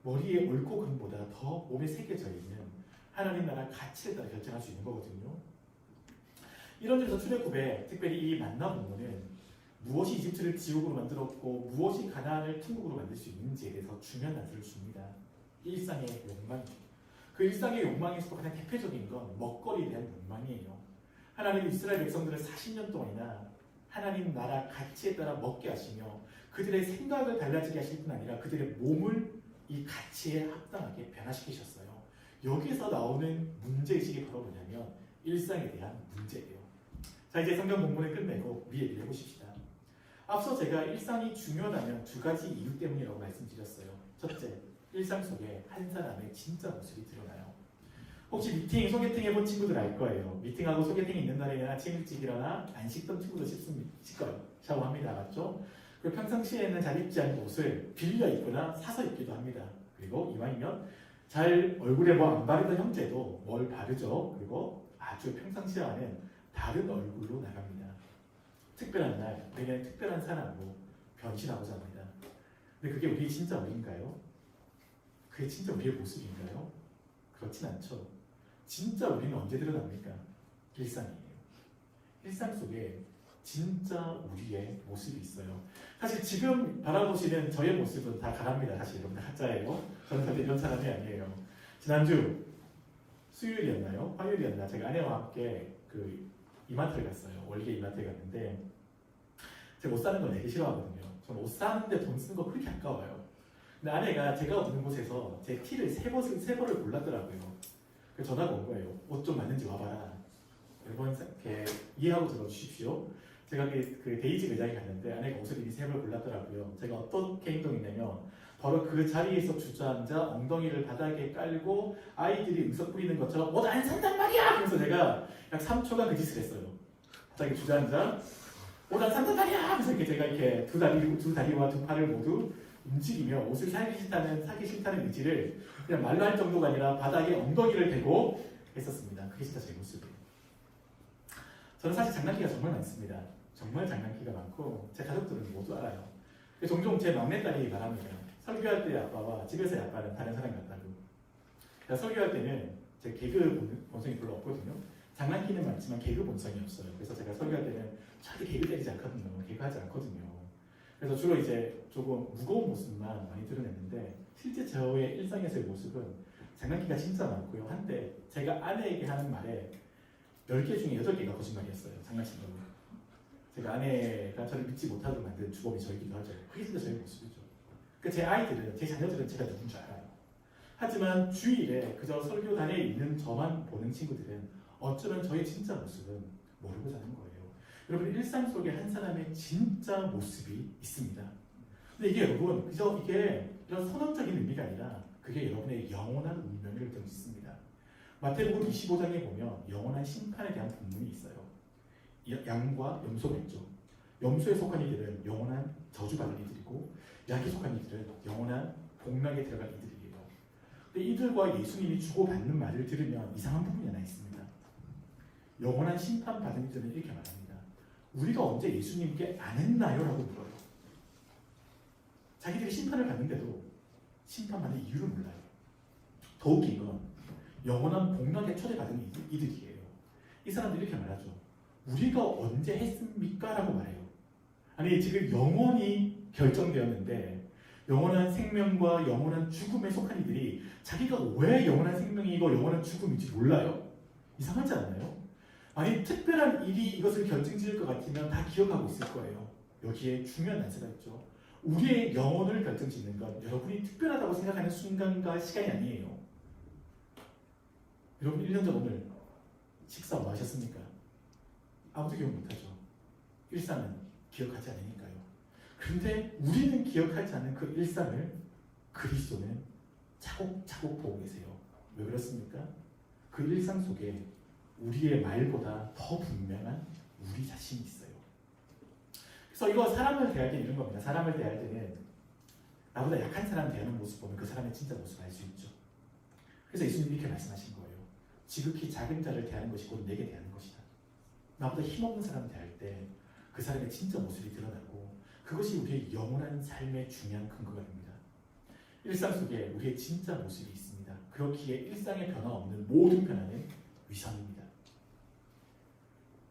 머리에 옳고 그름보다 더 몸에 새겨져 있는 하나님 나라 가치에 따라 결정할 수 있는 거거든요. 이런 점에서 출애굽에 특별히 이 만나 본문은 무엇이 이집트를 지옥으로 만들었고 무엇이 가나안을 천국으로 만들 수 있는지에 대해서 중요한 단서를 줍니다. 일상의 욕망. 그 일상의 욕망에서도 가장 대표적인 건 먹거리에 대한 욕망이에요. 하나님은 이스라엘 백성들을 40년 동안이나 하나님 나라 가치에 따라 먹게 하시며 그들의 생각을 달라지게 하실 뿐 아니라 그들의 몸을 이 가치에 합당하게 변화시키셨어요. 여기서 나오는 문제의식이 바로 뭐냐면 일상에 대한 문제예요. 자, 이제 성경 본문을 끝내고 우리 얘기를 해보십시다. 앞서 제가 일상이 중요하다면 두 가지 이유 때문이라고 말씀드렸어요. 첫째, 일상 속에 한 사람의 진짜 모습이 드러나요. 혹시 소개팅 해본 친구들 알 거예요. 미팅하고 소개팅 있는 날에는 아침 일찍 일어나 안 씻던 친구도 씻어요. 샤워합니다. 맞죠? 그리고 평상시에는 잘 입지 않은 옷을 빌려 입거나 사서 입기도 합니다. 그리고 이왕이면 잘 얼굴에 뭐 안 바르던 형제도 뭘 바르죠. 그리고 아주 평상시와는 다른 얼굴로 나갑니다. 특별한 날, 우리는 특별한 사람으로 변신하고자 합니다. 근데 그게 우리 진짜 우리인가요? 그게 진짜 우리의 모습인가요? 그렇진 않죠. 진짜 우리는 언제 드러납니까? 일상이에요. 일상 속에 진짜 우리의 모습이 있어요. 사실 지금 바라보시는 저의 모습은 다 가랍니다. 사실 여러분 가짜예요. 저는 절대 이런 사람이 아니에요. 지난주 수요일이었나요? 화요일이었나? 제가 아내와 함께 그 이마트를 갔어요. 월계 이마트에 갔는데 제가 옷 사는 거 되게 싫어하거든요. 저는 옷 사는데 돈 쓰는 거 그렇게 아까워요. 근데 아내가 제가 없는 곳에서 제 티를 세 벌을 골랐더라고요. 그래서 전화가 온 거예요. 옷 좀 맞는지 와봐라. 여러분 이렇게 이해하고 들어주십시오. 제가 그 데이지 매장에 갔는데 아내가 옷을 이미 세 벌 골랐더라고요. 제가 어떻게 행동했냐면 바로 그 자리에서 주저앉아 엉덩이를 바닥에 깔고 아이들이 응석 부리는 것처럼 옷 안 산단 말이야! 그래서 제가 약 3초간 그 짓을 했어요. 바닥에 주저앉아 옷 안 산단 말이야! 그래서 이렇게 제가 이렇게 두 다리와 두 팔을 모두 움직이며 옷을 사기 싫다는 의지를 그냥 말로 할 정도가 아니라 바닥에 엉덩이를 대고 했었습니다. 그게 진짜 제 모습이에요. 저는 사실 장난기가 정말 많습니다. 정말 장난기가 많고 제 가족들은 모두 알아요. 종종 제 막내딸이 말합니다. 설교할 때 아빠와 집에서의 아빠는 다른 사람 같다고. 설교할 때는 제 개그 본성이 별로 없거든요. 장난기는 많지만 개그 본성이 없어요. 그래서 제가 설교할 때는 절대 개그 때리지 않거든요. 개그하지 않거든요. 그래서 주로 이제 조금 무거운 모습만 많이 드러냈는데 실제 저의 일상에서의 모습은 장난기가 진짜 많고요. 한때 제가 아내에게 하는 말에 10개 중에 8개가 거짓말이었어요. 장난친다고. 제가 아내가 저를 믿지 못하도록 만든 주범이 저이기도 하죠. 그게 진짜 저의 모습이죠. 그러니까 제 아이들은, 제 자녀들은 제가 누군 줄 알아요. 하지만 주일에 그저 설교단에 있는 저만 보는 친구들은 어쩌면 저의 진짜 모습은 모르고 사는 거예요. 여러분 일상 속에 한 사람의 진짜 모습이 있습니다. 근데 이게 여러분 그저 이게 이런 선언적인 의미가 아니라 그게 여러분의 영원한 운명을 결정짓습니다. 마태복음 25장에 보면 영원한 심판에 대한 본문이 있어요. 양과 염소가 있죠. 염소에 속한 이들은 영원한 저주받을 이들이고 양에 속한 이들은 영원한 복락에 들어갈 이들이에요. 근데 이들과 예수님이 주고받는 말을 들으면 이상한 부분이 하나 있습니다. 영원한 심판받은 이들은 이렇게 말합니다. 우리가 언제 예수님께 안 했나요? 라고 물어요. 자기들이 심판을 받는데도 심판받는 이유를 몰라요. 더 웃긴 건 영원한 복락에 초대받은 이들이에요. 이 사람들이 이렇게 말하죠. 우리가 언제 했습니까? 라고 말해요. 아니 지금 영원히 결정되었는데 영원한 생명과 영원한 죽음에 속한 이들이 자기가 왜 영원한 생명이고 영원한 죽음인지 몰라요. 이상하지 않나요? 아니 특별한 일이 이것을 결정지을 것 같으면 다 기억하고 있을 거예요. 여기에 중요한 단서가 있죠. 우리의 영혼을 결정짓는 건 여러분이 특별하다고 생각하는 순간과 시간이 아니에요. 여러분 1년 전 오늘 식사 뭐 하셨습니까? 아무도 기억 못하죠. 일상은 기억하지 않으니까요. 그런데 우리는 기억하지 않는 그 일상을 그리스도는 차곡차곡 보고 계세요. 왜 그렇습니까? 그 일상 속에 우리의 말보다 더 분명한 우리 자신이 있어요. 그래서 이거 사람을 대할 때 이런 겁니다. 사람을 대할 때는 나보다 약한 사람 대하는 모습 보면 그 사람의 진짜 모습을 알 수 있죠. 그래서 예수님이 이렇게 말씀하신 거예요. 지극히 작은 자를 대하는 것이 곧 내게 대하는 것이다. 나보다 힘없는 사람을 대할 때 그 사람의 진짜 모습이 드러나고 그것이 우리의 영원한 삶의 중요한 근거가 됩니다. 일상 속에 우리의 진짜 모습이 있습니다. 그렇기에 일상에 변화 없는 모든 변화는 위선입니다.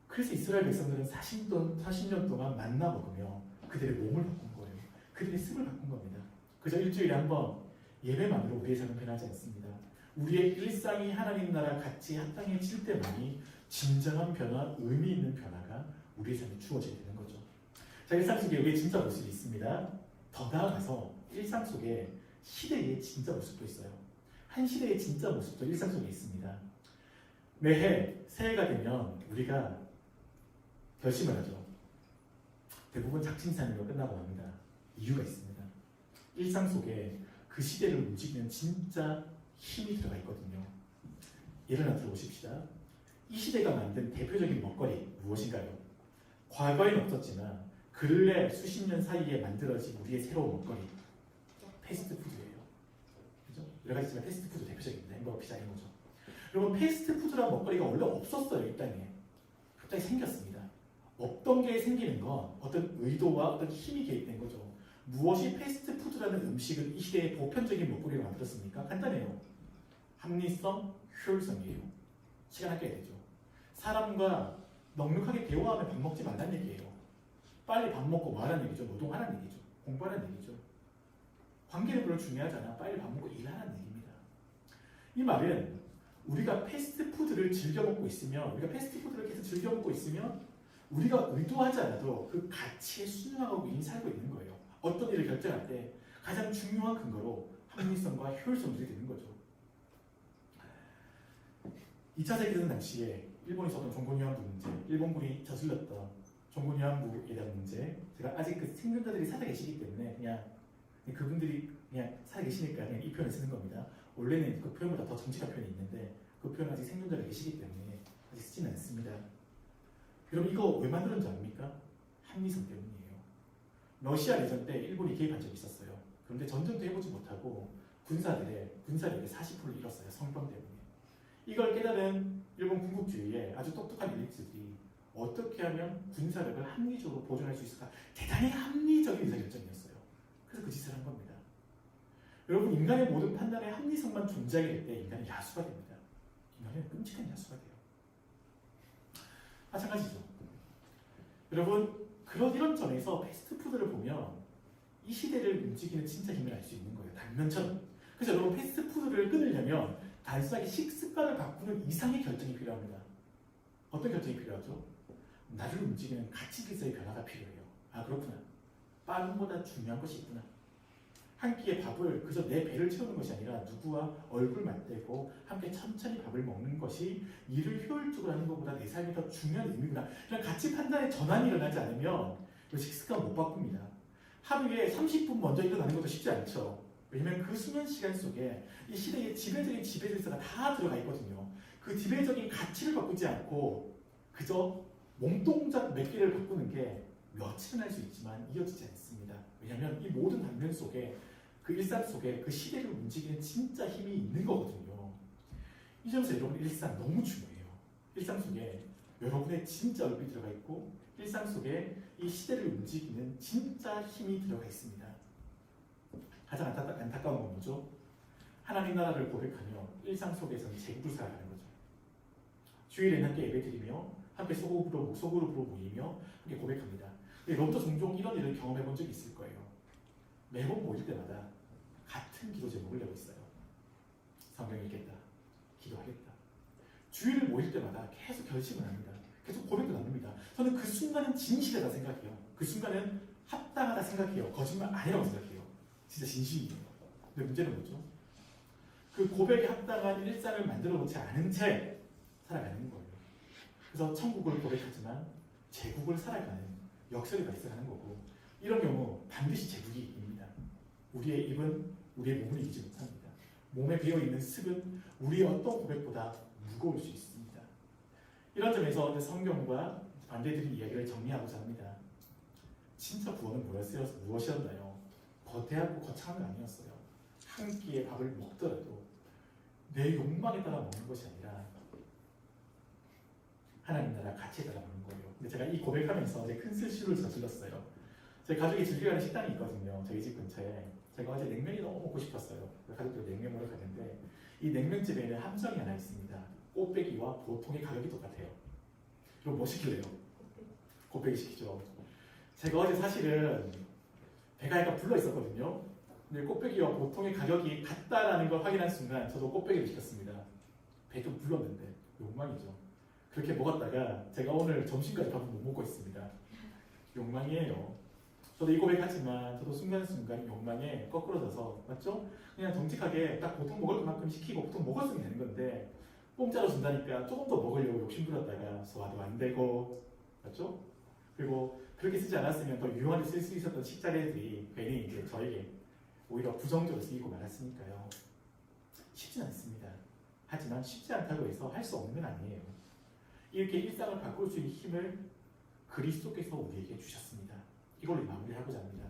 그래서 이스라엘 백성들은 40년 동안 만나 먹으며 그들의 몸을 바꾼 거예요. 그들의 습을 바꾼 겁니다. 그저 일주일에 한 번 예배만으로 우리의 삶은 변하지 않습니다. 우리의 일상이 하나님 나라 같이 합당해질 때만이 진정한 변화, 의미 있는 변화가 우리의 삶에 주어지게 되는 거죠. 자, 일상 속에 우리의 진짜 모습이 있습니다. 더 나아가서 일상 속에 시대의 진짜 모습도 있어요. 한 시대의 진짜 모습도 일상 속에 있습니다. 매해 새해가 되면 우리가 결심을 하죠. 대부분 작심삼일로 끝나고 맙니다. 이유가 있습니다. 일상 속에 그 시대를 움직이는 진짜 힘이 들어가 있거든요. 예를 하나 들어보십시다. 이 시대가 만든 대표적인 먹거리 무엇인가요? 과거에는 없었지만 근래 수십 년 사이에 만들어진 우리의 새로운 먹거리 패스트푸드예요. 그죠? 여러 가지지만 패스트푸드 대표적입니다. 햄버거, 피자 이런 거죠. 여러분 패스트푸드란 먹거리가 원래 없었어요. 이 땅에. 갑자기 생겼습니다. 없던 게 생기는 건 어떤 의도와 어떤 힘이 개입된 거죠. 무엇이 패스트푸드라는 음식을 이 시대의 보편적인 먹거리로 만들었습니까? 간단해요. 합리성, 효율성이에요. 시간 아껴야 되죠. 사람과 넉넉하게 대화하면 밥 먹지 말라는 얘기예요. 빨리 밥 먹고 뭐 하라는 얘기죠. 노동하라는 얘기죠. 공부하라는 얘기죠. 관계는 별로 중요하잖아. 빨리 밥 먹고 일하라는 얘기입니다. 이 말은 우리가 패스트푸드를 즐겨 먹고 있으면 우리가 패스트푸드를 계속 즐겨 먹고 있으면 우리가 의도하지 않아도 그 가치에 순응하고 이미 살고 있는 거예요. 어떤 일을 결정할 때 가장 중요한 근거로 합리성과 효율성들이 되는 거죠. 2차 세계대전 당시에 일본이 있었던 종군위안부 문제, 일본군이 저질렀던 종군위안부에 대한 문제, 제가 아직 그 생존자들이 살아 계시기 때문에 그냥 그분들이 그냥 살아 계시니까 그냥 이 표현을 쓰는 겁니다. 원래는 그 표현보다 더 정직한 표현이 있는데 그 표현 아직 생존자가 계시기 때문에 아직 쓰지는 않습니다. 여러분 이거 왜 만들었는지 압니까? 합리성 때문이에요. 러시아 내전 때 일본이 개입한 적이 있었어요. 그런데 전쟁도 해보지 못하고 군사력의 40%를 잃었어요. 성병 때문에. 이걸 깨달은 일본 군국주의의 아주 똑똑한 엘리트들이 어떻게 하면 군사력을 합리적으로 보존할 수 있을까? 대단히 합리적인 의사결정이었어요. 그래서 그 짓을 한 겁니다. 여러분 인간의 모든 판단에 합리성만 존재하게 될 때 인간은 야수가 됩니다. 인간은 끔찍한 야수가 돼요. 마찬가지죠. 여러분 이런 점에서 패스트푸드를 보면 이 시대를 움직이는 진짜 힘을 알 수 있는 거예요. 단면처럼. 그래서 여러분 패스트푸드를 끊으려면 단순하게 식습관을 바꾸는 이상의 결정이 필요합니다. 어떤 결정이 필요하죠? 나를 움직이는 가치 질서의 변화가 필요해요. 아 그렇구나. 빵보다 중요한 것이 있구나. 한 끼의 밥을 그저 내 배를 채우는 것이 아니라 누구와 얼굴 맞대고 함께 천천히 밥을 먹는 것이 일을 효율적으로 하는 것보다 내 삶이 더 중요한 의미구나. 그냥 가치 판단의 전환이 일어나지 않으면 이 식습관 못 바꿉니다. 하루에 30분 먼저 일어나는 것도 쉽지 않죠. 왜냐면 그 수면 시간 속에 이 시대의 지배적인 지배 질서가 다 들어가 있거든요. 그 지배적인 가치를 바꾸지 않고 그저 몸동작 몇 개를 바꾸는 게 며칠은 할 수 있지만 이어지지 않습니다. 왜냐하면 이 모든 단면 속에 그 일상 속에 그 시대를 움직이는 진짜 힘이 있는 거거든요. 이 점에서 여러분 일상 너무 중요해요. 일상 속에 여러분의 진짜 얼굴이 들어가 있고 일상 속에 이 시대를 움직이는 진짜 힘이 들어가 있습니다. 가장 안타까운 건 뭐죠? 하나님 나라를 고백하며 일상 속에서는 제국을 살아가는 거죠. 주일에는 함께 예배드리며 함께 소그룹으로 모이며 함께 고백합니다. 여러분도 종종 이런 일을 경험해 본 적이 있을 거예요. 매번 모일 때마다 같은 기도 제목을 내고 있어요. 성경 읽겠다. 기도하겠다. 주일을 모일 때마다 계속 결심을 합니다. 계속 고백도 나눕니다. 저는 그 순간은 진실하다 생각해요. 그 순간은 합당하다 생각해요. 거짓말 아니라고 생각해요. 진짜 진심이에요. 근데 문제는 뭐죠? 그 고백에 합당한 일상을 만들어 놓지 않은 채 살아가는 거예요. 그래서 천국을 고백하지만 제국을 살아가는 역설이 발생하는 거고 이런 경우 반드시 제국이 이깁니다. 우리의 입은 우리의 몸을 이기지 못합니다. 몸에 배어있는 습은 우리의 어떤 고백보다 무거울 수 있습니다. 이런 점에서 성경과 반대드린 이야기를 정리하고자 합니다. 진짜 구원은 무엇이었나요? 거대하고 거창한 게 아니었어요. 한 끼의 밥을 먹더라도 내 욕망에 따라 먹는 것이 아니라 하나님 나라 가치에 따라 먹는 거예요. 근데 제가 이 고백하면서 큰 실수를 저질렀어요. 제 가족이 즐겨가는 식당이 있거든요. 저희 집 근처에. 제가 어제 냉면이 너무 먹고 싶었어요. 가족들 냉면 먹으러 갔는데 이 냉면집에는 함정이 하나 있습니다. 꽃배기와 보통의 가격이 똑같아요. 그럼 뭐 시킬래요? 꽃배기 시키죠. 제가 어제 사실은 배가 약간 불러 있었거든요. 근데 꽃배기와 보통의 가격이 같다라는 걸 확인한 순간 저도 꽃배기를 시켰습니다. 배 좀 불렀는데 욕망이죠. 그렇게 먹었다가 제가 오늘 점심까지 밥을 못 먹고 있습니다. 욕망이에요. 저도 이 고백하지만 저도 순간순간 욕망에 거꾸러져서 맞죠? 그냥 정직하게 딱 보통 먹을 것만큼 시키고 보통 먹었으면 되는 건데 공짜로 준다니까 조금 더 먹으려고 욕심 부렸다가 소화도 안 되고 맞죠? 그리고 그렇게 쓰지 않았으면 더 유용하게 쓸 수 있었던 식자재들이 괜히 이제 저에게 오히려 부정적으로 쓰이고 말았으니까요. 쉽진 않습니다. 하지만 쉽지 않다고 해서 할 수 없는 건 아니에요. 이렇게 일상을 바꿀 수 있는 힘을 그리스도께서 우리에게 주셨습니다. 이걸로 마무리하고자 합니다.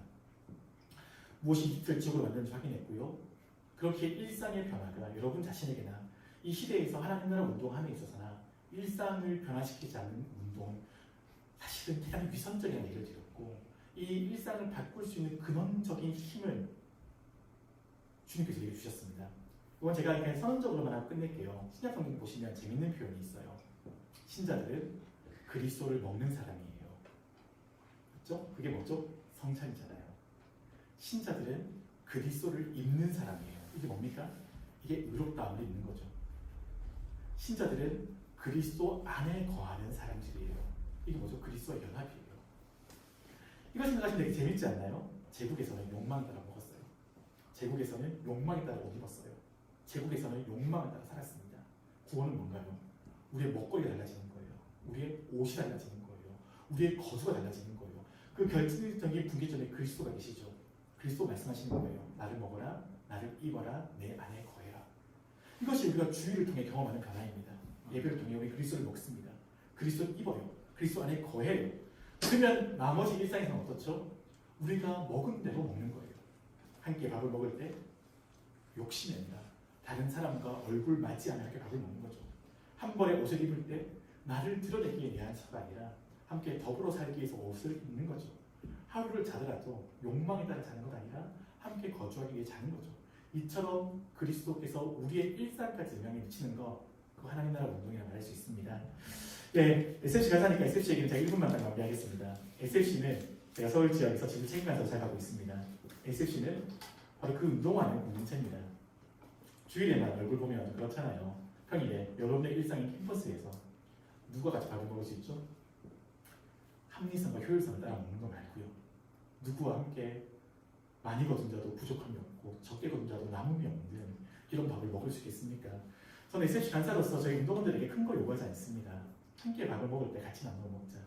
무엇이 결정으로 만드는지 확인했고요. 그렇게 일상의 변화가 여러분 자신에게나 이 시대에서 하나님 나라 운동함에 있어서나 일상을 변화시키지 않는 운동 사실은 대단히 위선적이라는 얘기를 드렸고 이 일상을 바꿀 수 있는 근원적인 힘을 주님께서 우리에게 주셨습니다. 이건 제가 그냥 선언적으로만 하고 끝낼게요. 신약 성경 보시면 재밌는 표현이 있어요. 신자들은 그리스도를 먹는 사람이에요. 그렇죠? 그게 뭐죠? 성찬이잖아요. 신자들은 그리스도를 입는 사람이에요. 이게 뭡니까? 이게 의롭다함을 입는 거죠. 신자들은 그리스도 안에 거하는 사람들이에요. 이게 뭐죠? 그리스도와 연합이에요. 이거 생각하시면 되게 재밌지 않나요? 제국에서는 욕망에 따라 먹었어요. 제국에서는 욕망에 따라 옷 입었어요. 제국에서는 욕망에 따라 살았습니다. 구원은 뭔가요? 우리의 먹거리가 달라지는 거예요. 우리의 옷이 달라지는 거예요. 우리의 거주가 달라지는 거예요. 그 결정적인 분기점에 그리스도가 계시죠. 그리스도 말씀하시는 거예요. 나를 먹어라, 나를 입어라, 내 안에 거해라. 이것이 우리가 주의를 통해 경험하는 변화입니다. 예배를 통해 우리 그리스도를 먹습니다. 그리스도를 입어요. 그리스도 안에 거해요. 그러면 나머지 일상에서는 어떻죠? 우리가 먹은 대로 먹는 거예요. 한 끼 밥을 먹을 때 욕심이 아니라 다른 사람과 얼굴 맞지 않게 밥을 먹는 거죠. 한 벌의 옷을 입을 때 나를 드러내기 위해서가 아니라 함께 더불어 살기 위해서 옷을 입는 거죠. 하루를 자더라도 욕망에 따라 자는 것 아니라 함께 거주하기 위해 자는 거죠. 이처럼 그리스도께서 우리의 일상까지 영향을 미치는 거, 그 하나님 나라 운동이라고 말할 수 있습니다. 네, SFC 가사니까 SFC 얘기는 제가 1분만 딱 마무리하겠습니다. SFC는 제가 서울 지역에서 지금 책임가서 잘 가고 있습니다. SFC는 바로 그 운동하는 공동체입니다. 주일에만 얼굴 보면 그렇잖아요. 평일에 여러분의 일상인 캠퍼스에서 누가 같이 밥을 먹을 수 있죠? 합리성과 효율성을 따라 먹는 거 말고요. 누구와 함께 많이 거둔 자도 부족함이 없고 적게 거둔 자도 남음이 없는 이런 밥을 먹을 수 있겠습니까? 저는 SFC 간사로서 저희 운동원들에게 큰 거 요구하지 않습니다. 함께 밥을 먹을 때 같이 나눠 먹자.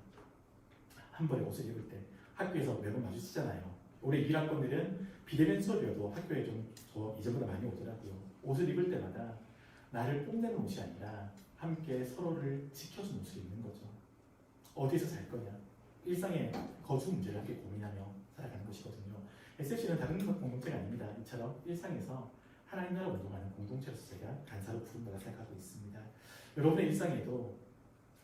한 벌에 옷을 입을 때 학교에서 매번 마주치잖아요. 올해 1학번들은 비대면 수업이어도 학교에 좀 이전보다 많이 오더라고요. 옷을 입을 때마다 나를 뽐내는 옷이 아니라 함께 서로를 지켜주는 옷을 입는 거죠. 어디에서 살 거냐? 일상의 거주 문제를 함께 고민하며 살아가는 것이거든요. SFC는 다른 공동체가 아닙니다. 이처럼 일상에서 하나님 나라 운동하는 공동체로서 제가 간사로 부름받아 생각하고 있습니다. 여러분의 일상에도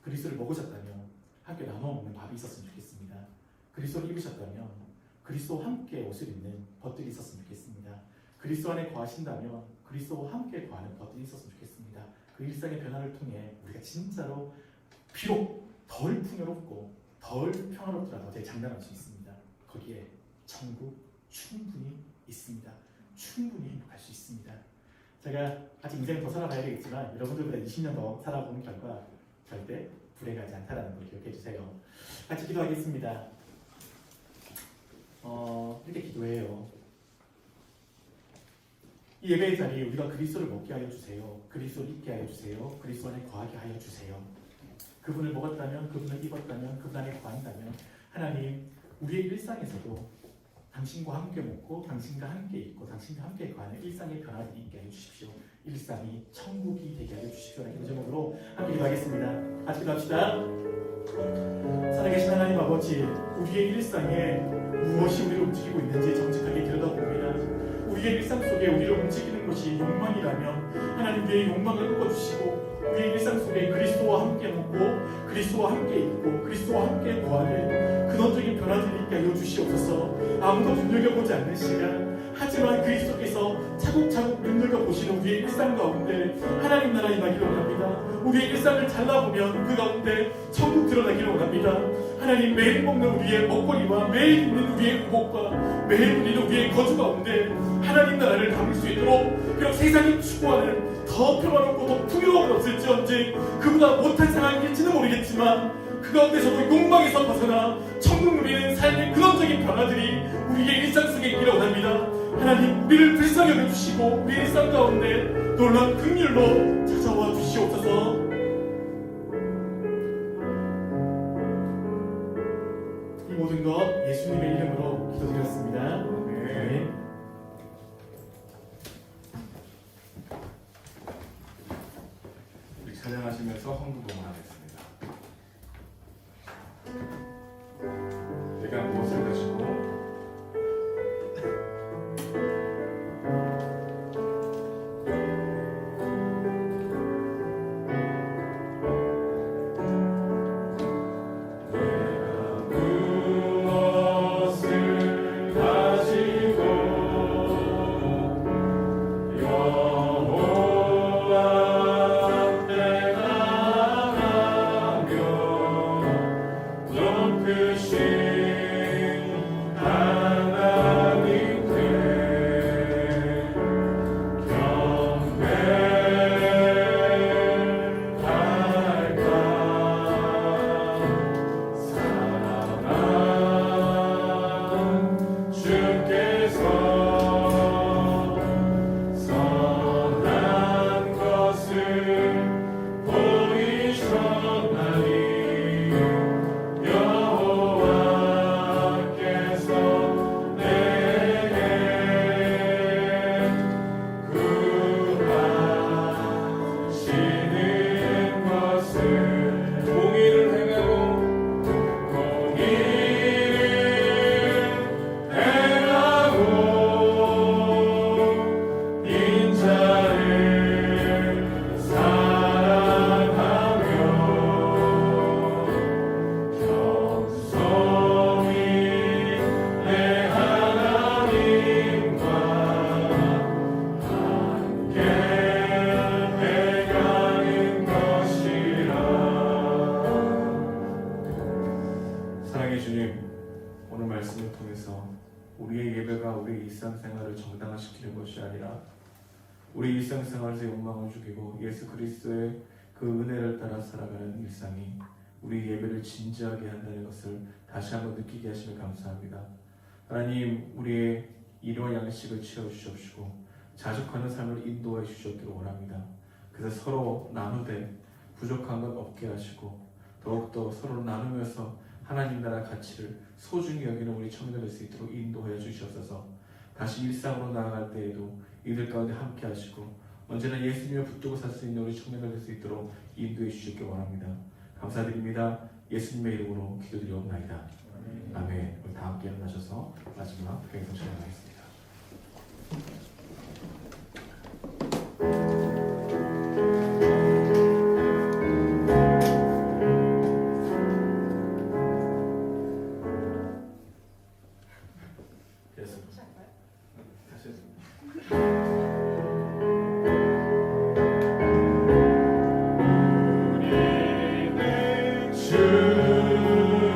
그리스도를 먹으셨다면 함께 나눠 먹는 밥이 있었으면 좋겠습니다. 그리스도를 입으셨다면 그리스도와 함께 옷을 입는 벗들이 있었으면 좋겠습니다. 그리스도 안에 거하신다면 그리스도와 함께 거하는 벗들이 있었으면 좋겠습니다. 그 일상의 변화를 통해 우리가 진짜로 비록 덜 풍요롭고 덜 평화롭더라도 되게 장담할 수 있습니다. 거기에 천국 충분히 있습니다. 충분히 행복할 수 있습니다. 제가 아직 인생을 더 살아가야 되겠지만 여러분들보다 20년 더 살아본 결과 절대 불행하지 않다는 걸 기억해 주세요. 같이 기도하겠습니다. 이렇게 기도해요. 이 예배의 자리에 우리가 그리스도를 먹게 하여 주세요. 그리스도를 입게 하여 주세요. 그리스도 안에 거하게 하여 주세요. 그분을 먹었다면, 그분을 입었다면, 그분 안에 거한다면 하나님, 우리의 일상에서도 당신과 함께 먹고 당신과 함께 있고 당신과 함께 거하는 일상의 변화를 있게 해주십시오. 일상이 천국이 되게 해주십시오라는 그 제목으로 함께 기도하겠습니다. 같이 기도합시다. 살아계신 하나님 아버지, 우리의 일상에 무엇이 우리를 움직이고 있는지 정직하게 들여다봅니다. 우리의 일상 속에 우리를 움직이는 것이 욕망이라면 하나님, 우리의 욕망을 꺾어주시고 우리의 일상 속에 그리스도와 함께 먹고 그리스도와 함께 있고 그리스도와 함께 거하는 근원적인 변화들이 있게 하여 주시옵소서. 아무도 눈여겨보지 않는 시간, 하지만 그리스도께서 차곡차곡 눈여겨보시는 우리의 일상 가운데 하나님 나라 임하기를 원합니다. 우리의 일상을 잘라보면 그 가운데 천국 드러나기를 원합니다. 하나님, 매일 먹는 우리의 먹거리와 매일 입는 우리의 의복과 매일 누리는 우리의 거주 가운데 하나님 나라를 담을 수 있도록, 비록 세상이 추구하는 더 평화롭고 더 풍요로운 것일지언정 그보다 못한 상황일지는 모르겠지만 그 가운데서도 욕망에서 벗어나 천국 누리는 삶의 근원적인 변화들이 우리의 일상 속에 있기를 원합니다. 하나님, 우리를 불쌍히 여겨주시고 우리의 일상 가운데 놀라운 긍휼로 찾아와 주시옵소서. 이 모든 것 예수님의 이름으로 기도드렸습니다. 아멘. 우리 찬양하시면서 헌금동을 하겠습니다. 내가 무엇을 가지고 우리의 예배가 우리의 일상생활을 정당화시키는 것이 아니라 우리 일상생활에서 욕망을 죽이고 예수 그리스도의 그 은혜를 따라 살아가는 일상이 우리 예배를 진지하게 한다는 것을 다시 한번 느끼게 하시면 감사합니다. 하나님, 우리의 일과 양식을 채워주시옵시고 자족하는 삶을 인도해 주시옵기를 원합니다. 그래서 서로 나누되 부족한 건 없게 하시고 더욱더 서로 나누면서 하나님 나라 가치를 소중히 여기는 우리 청년들 될 수 있도록 인도해 주시옵소서. 다시 일상으로 나아갈 때에도 이들 가운데 함께 하시고 언제나 예수님을 붙들고 살 수 있는 우리 청년들 될 수 있도록 인도해 주시기 원합니다. 감사드립니다. 예수님의 이름으로 기도드리옵나이다. 아멘. 우리 다 함께 일어나셔서 마지막 교회에서 진행하겠습니다.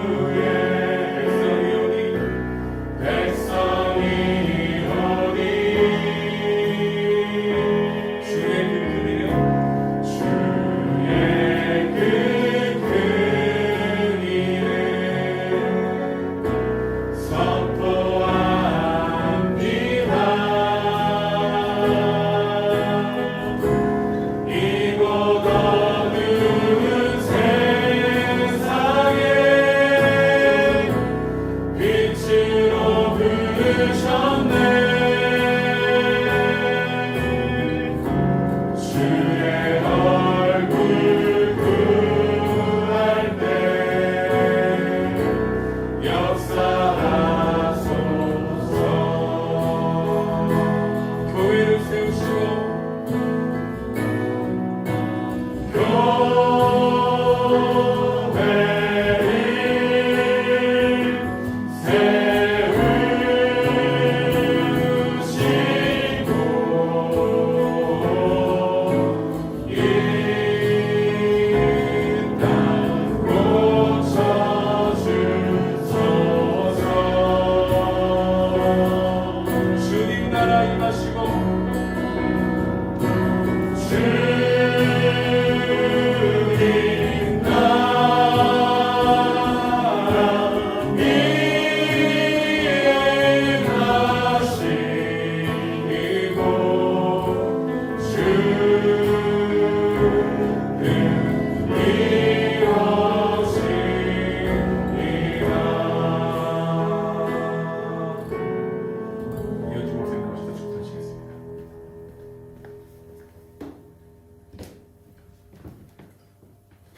주의 백성이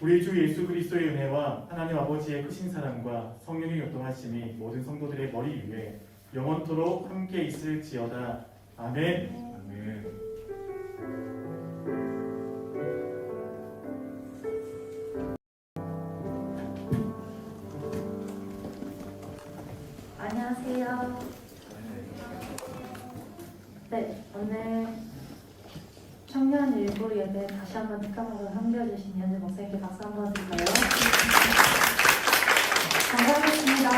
우리 주 예수 그리스도의 은혜와 하나님 아버지의 크신 사랑과 성령의 교통하심이 모든 성도들의 머리 위에 영원토록 함께 있을지어다. 아멘. 아멘. 안녕하세요. 네, 오늘 청년 일부 예배 다시 한번 특강으로 함께해주신 이현재 목사님께 박수 한번 드릴까요? 감사하겠습니다.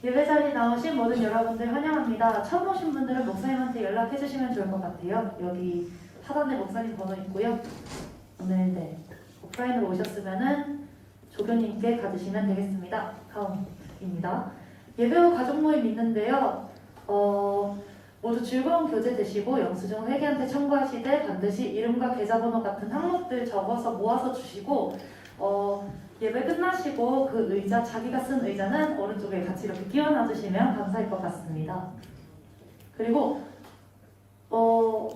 예배 자리에 나오신 모든 여러분들 환영합니다. 처음 오신 분들은 목사님한테 연락해주시면 좋을 것 같아요. 여기 하단에 목사님 번호 있고요. 오늘 오프라인으로 오셨으면은 조교님께 가주시면 되겠습니다. 다음입니다. 예배 후 가족 모임 있는데요. 모두 즐거운 교제 되시고 영수증 회계한테 청구하시되 반드시 이름과 계좌번호 같은 항목들 적어서 모아서 주시고 예배 끝나시고 그 의자, 자기가 쓴 의자는 오른쪽에 같이 이렇게 끼워놔 주시면 감사할 것 같습니다. 그리고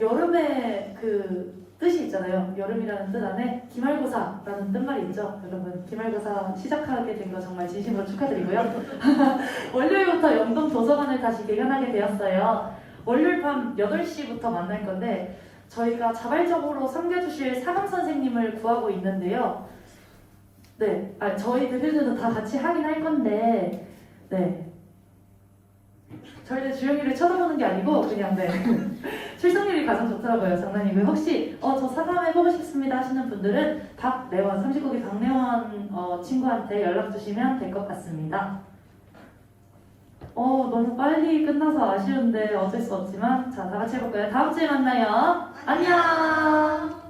여름에 그 뜻이 있잖아요. 여름이라는 뜻 안에 기말고사라는 뜻말이 있죠. 여러분 기말고사 시작하게 된 거 정말 진심으로 축하드리고요. 월요일부터 영동 도서관을 다시 개관하게 되었어요. 월요일 밤 8시부터 만날 건데 저희가 자발적으로 섬겨주실 사감 선생님을 구하고 있는데요. 저희들은 다 같이 하긴 할 건데 저희들 주영이를 쳐다보는 게 아니고 그냥 출석률이 가장 좋더라고요. 장난이고요. 혹시 저 사감해보고 싶습니다 하시는 분들은 박래원 39기 박래원 친구한테 연락 주시면 될 것 같습니다. 너무 빨리 끝나서 아쉬운데 어쩔 수 없지만 자, 다 같이 해볼까요? 다음 주에 만나요. 안녕.